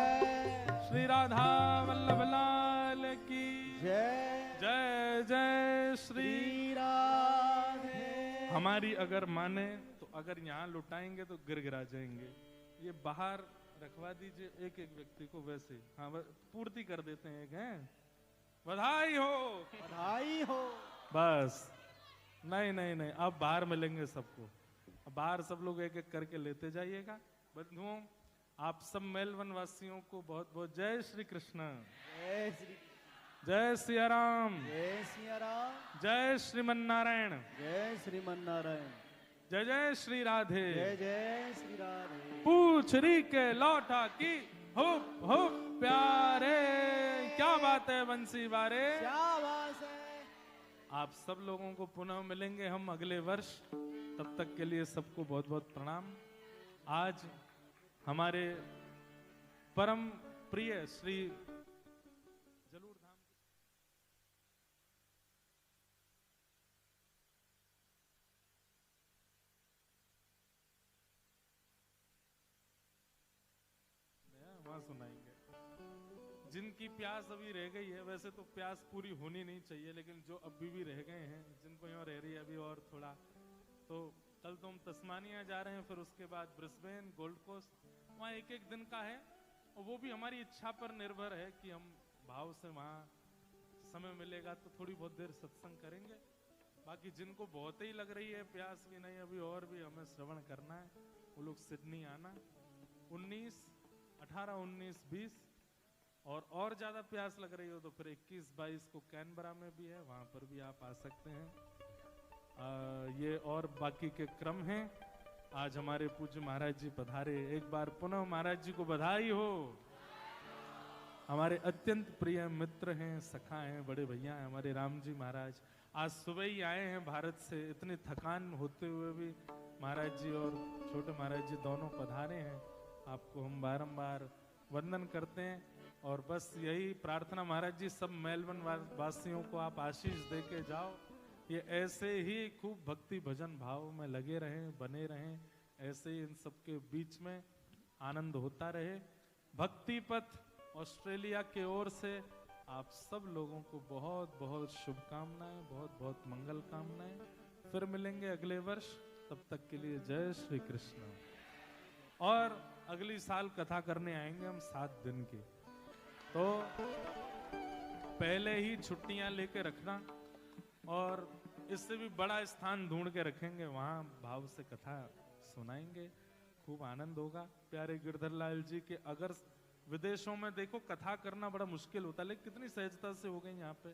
श्री राधा वल्लभ लाल की जय जय जय श्री। श्री राधे। हमारी अगर माने तो अगर यहाँ लुटाएंगे तो गिरगिरा जाएंगे। ये बाहर रखवा दीजिए एक एक व्यक्ति को, वैसे हाँ पूर्ति कर देते हैं। एक हैं बधाई हो, बधाई हो। बस नहीं नहीं नहीं, अब बाहर मिलेंगे सबको। अब बाहर सब लोग एक एक करके लेते जाइएगा। बंधुओं आप सब मेलवन वासियों को बहुत बहुत जय श्री कृष्ण, जय श्री जय सिया राम, जय सिया राम, जय श्रीमन नारायण, जय श्रीमन नारायण, जय जय श्री राधे। जय जय श्री राधे। पूछरी के लौटा की हुप हुप प्यारे, क्या बात है बंसी बारे। शाबाश है। आप सब लोगों को पुनः मिलेंगे हम अगले वर्ष, तब तक के लिए सबको बहुत बहुत प्रणाम। आज हमारे परम प्रिय श्री जलूर धाम वहां सुनाएंगे। जिनकी प्यास अभी रह गई है, वैसे तो प्यास पूरी होनी नहीं चाहिए, लेकिन जो अभी भी रह गए हैं, जिनको यहाँ रह रही है अभी और थोड़ा, तो कल तो हम तस्मानिया जा रहे हैं, फिर उसके बाद ब्रिस्बेन, गोल्ड कोस्ट, वहाँ एक एक दिन का है। और वो भी हमारी इच्छा पर निर्भर है कि हम भाव से वहाँ समय मिलेगा तो थोड़ी बहुत देर सत्संग करेंगे। बाकी जिनको बहुत ही लग रही है प्यास की नहीं अभी और भी हमें श्रवण करना है, वो लोग सिडनी आना 19, 18, 19, 20। और ज्यादा प्यास लग रही हो तो फिर 21, 22 को कैनबरा में भी है, वहां पर भी आप आ सकते हैं। ये और बाकी के क्रम हैं। आज हमारे पूज्य महाराज जी पधारे, एक बार पुनः महाराज जी को बधाई हो। हमारे अत्यंत प्रिय मित्र हैं, सखा हैं, बड़े भैया हैं हमारे राम जी महाराज। आज सुबह ही आए हैं भारत से, इतनी थकान होते हुए भी महाराज जी और छोटे महाराज जी दोनों पधारे हैं। आपको हम बारंबार वंदन करते हैं और बस यही प्रार्थना महाराज जी सब मेलबर्न वासियों को आप आशीष दे के जाओ, ये ऐसे ही खूब भक्ति भजन भाव में लगे रहें, बने रहें, ऐसे ही इन सबके बीच में आनंद होता रहे। भक्ति पथ ऑस्ट्रेलिया के ओर से आप सब लोगों को बहुत बहुत शुभकामनाएं, बहुत बहुत मंगल कामनाएं। फिर मिलेंगे अगले वर्ष, तब तक के लिए जय श्री कृष्ण। और अगली साल कथा करने आएंगे हम 7 दिन की, तो पहले ही छुट्टियां लेके रखना और इससे भी बड़ा स्थान ढूंढ के रखेंगे, वहां भाव से कथा सुनाएंगे, खूब आनंद होगा। प्यारे गिरधर लाल जी के अगर विदेशों में देखो कथा करना बड़ा मुश्किल होता है, लेकिन कितनी सहजता से हो गई यहाँ पे।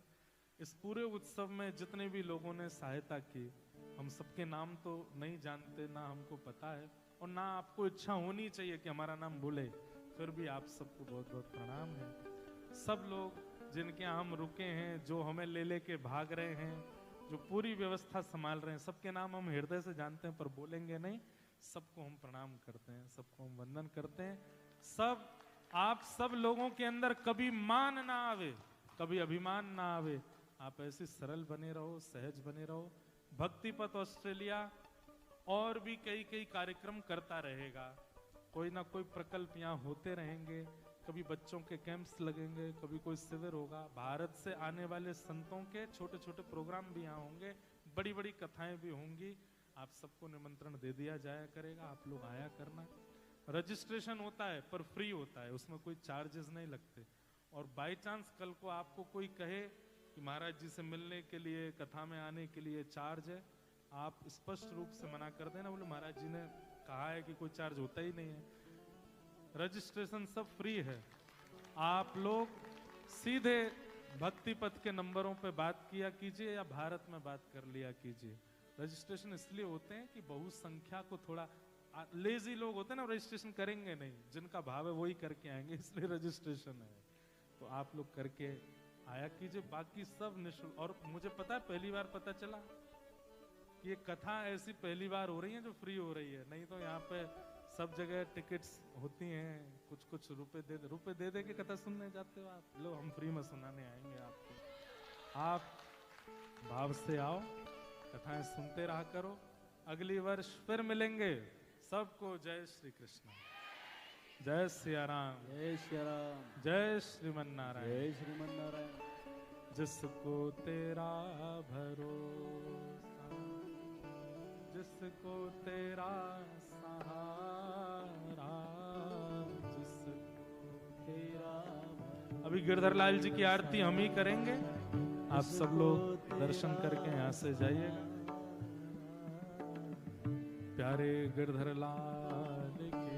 इस पूरे उत्सव में जितने भी लोगों ने सहायता की, हम सबके नाम तो नहीं जानते, ना हमको पता है और ना आपको इच्छा होनी चाहिए कि हमारा नाम बोले, फिर भी आप सबको बहुत बहुत प्रणाम है। सब लोग जिनके यहाँ हम रुके हैं, जो हमें ले लेके भाग रहे हैं, जो पूरी व्यवस्था संभाल रहे हैं, सबके नाम हम हृदय से जानते हैं पर बोलेंगे नहीं। सबको हम प्रणाम करते हैं, सबको हम वंदन करते हैं। सब आप सब लोगों के अंदर कभी मान ना आवे, कभी अभिमान ना आवे, आप ऐसे सरल बने रहो, सहज बने रहो। भक्ति पथ ऑस्ट्रेलिया और भी कई कई कार्यक्रम करता रहेगा, कोई ना कोई प्रकल्प यहाँ होते रहेंगे, कभी बच्चों के कैंप्स लगेंगे, कभी कोई शिविर होगा, भारत से आने वाले संतों के छोटे छोटे प्रोग्राम भी यहाँ होंगे, बड़ी बड़ी कथाएं भी होंगी। आप सबको निमंत्रण दे दिया जाया करेगा, आप लोग आया करना। रजिस्ट्रेशन होता है पर फ्री होता है, उसमें कोई चार्जेस नहीं लगते। और बाय चांस कल को आपको कोई कहे कि महाराज जी से मिलने के लिए, कथा में आने के लिए चार्ज है, आप स्पष्ट रूप से मना कर देना, बोले महाराज जी ने कहा है कि कोई चार्ज होता ही नहीं है, रजिस्ट्रेशन सब फ्री है। आप लोग सीधे भक्ति पथ के नंबरों पे बात किया कीजिए या भारत में बात कर लिया कीजिए। रजिस्ट्रेशन इसलिए होते हैं कि बहुसंख्या को थोड़ा, लेजी लोग होते हैं ना, रजिस्ट्रेशन करेंगे नहीं, जिनका भाव है वही करके आएंगे, इसलिए रजिस्ट्रेशन है। तो आप लोग करके आया कीजिए, बाकी सब निःशुल्क। और मुझे पता है, पहली बार पता चला कि ये कथा ऐसी पहली बार हो रही है जो फ्री हो रही है, नहीं तो यहाँ पे सब जगह टिकट्स होती हैं, कुछ कुछ रुपए दे के कथा सुनने जाते हो आप लोग। हम फ्री में सुनाने आएंगे आपको। आप भाव से आओ, कथाएं सुनते रहा करो। अगली वर्ष फिर मिलेंगे। सबको जय श्री कृष्ण, जय सिया राम, जय श्री राम, जय श्रीमन नारायण, जय श्रीमन नारायण। जिसको तेरा भरोसा, जिसको तेरा सहारा, जिसको तेरा। अभी गिरधर लाल जी की आरती हम ही करेंगे, आप सब लोग दर्शन करके यहाँ से जाइएगा। प्यारे गिरधर लाल के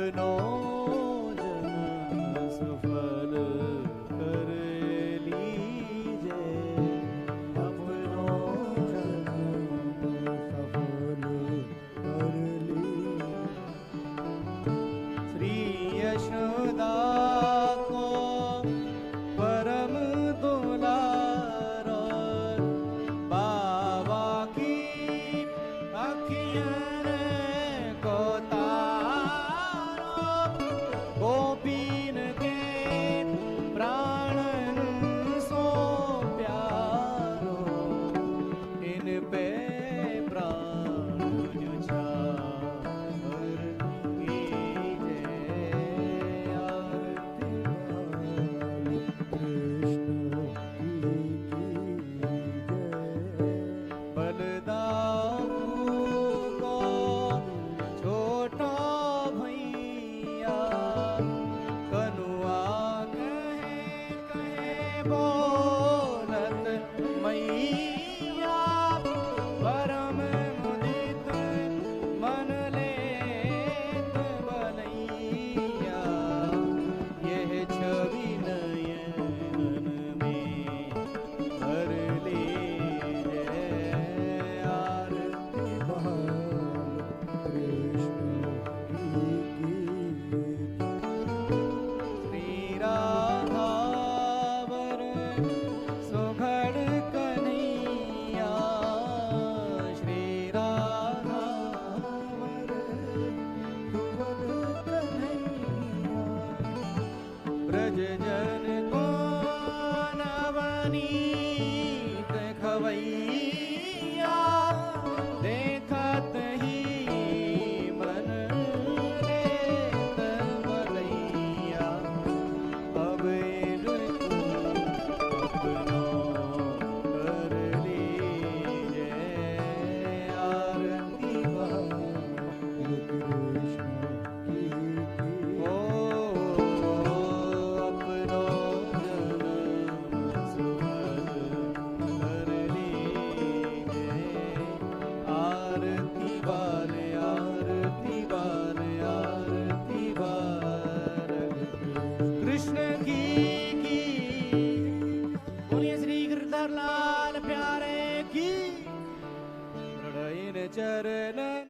अपनो जन्म सफल कर लीजे, अपनो जन्म सफल कर लीजे। श्री यशोदा को परम दुलारा बाबा की अखियन को तारो, गोपीन के प्राणन सो प्यारो, इन पे प्राण न्योछावर कीजे, आरती वाले कृष्ण की जय। बलदाऊ को छोटा भैया कनुआ कहे कहे बोलत मैया, परम मुदित मन लेत बलैया, यह छवि नयन में भर लीजे, आरती बहाल कृष्ण की श्री राधावर सुघड़ कन्हैया, श्री राधावर सुघड़ कन्हैया, ब्रज जन को नवनीत खवैया, देखत ही मन लेत बलैया, अब इनको अपनो कर लीजे, आरती बहाल कृष्ण की। ओ अपनो जन्म सफल कर लीजे, आरती वाले आरती वाले आरती वाले कृष्ण की। बोलिए श्री गिरधर लाल प्यारे की। प्रणयन चरण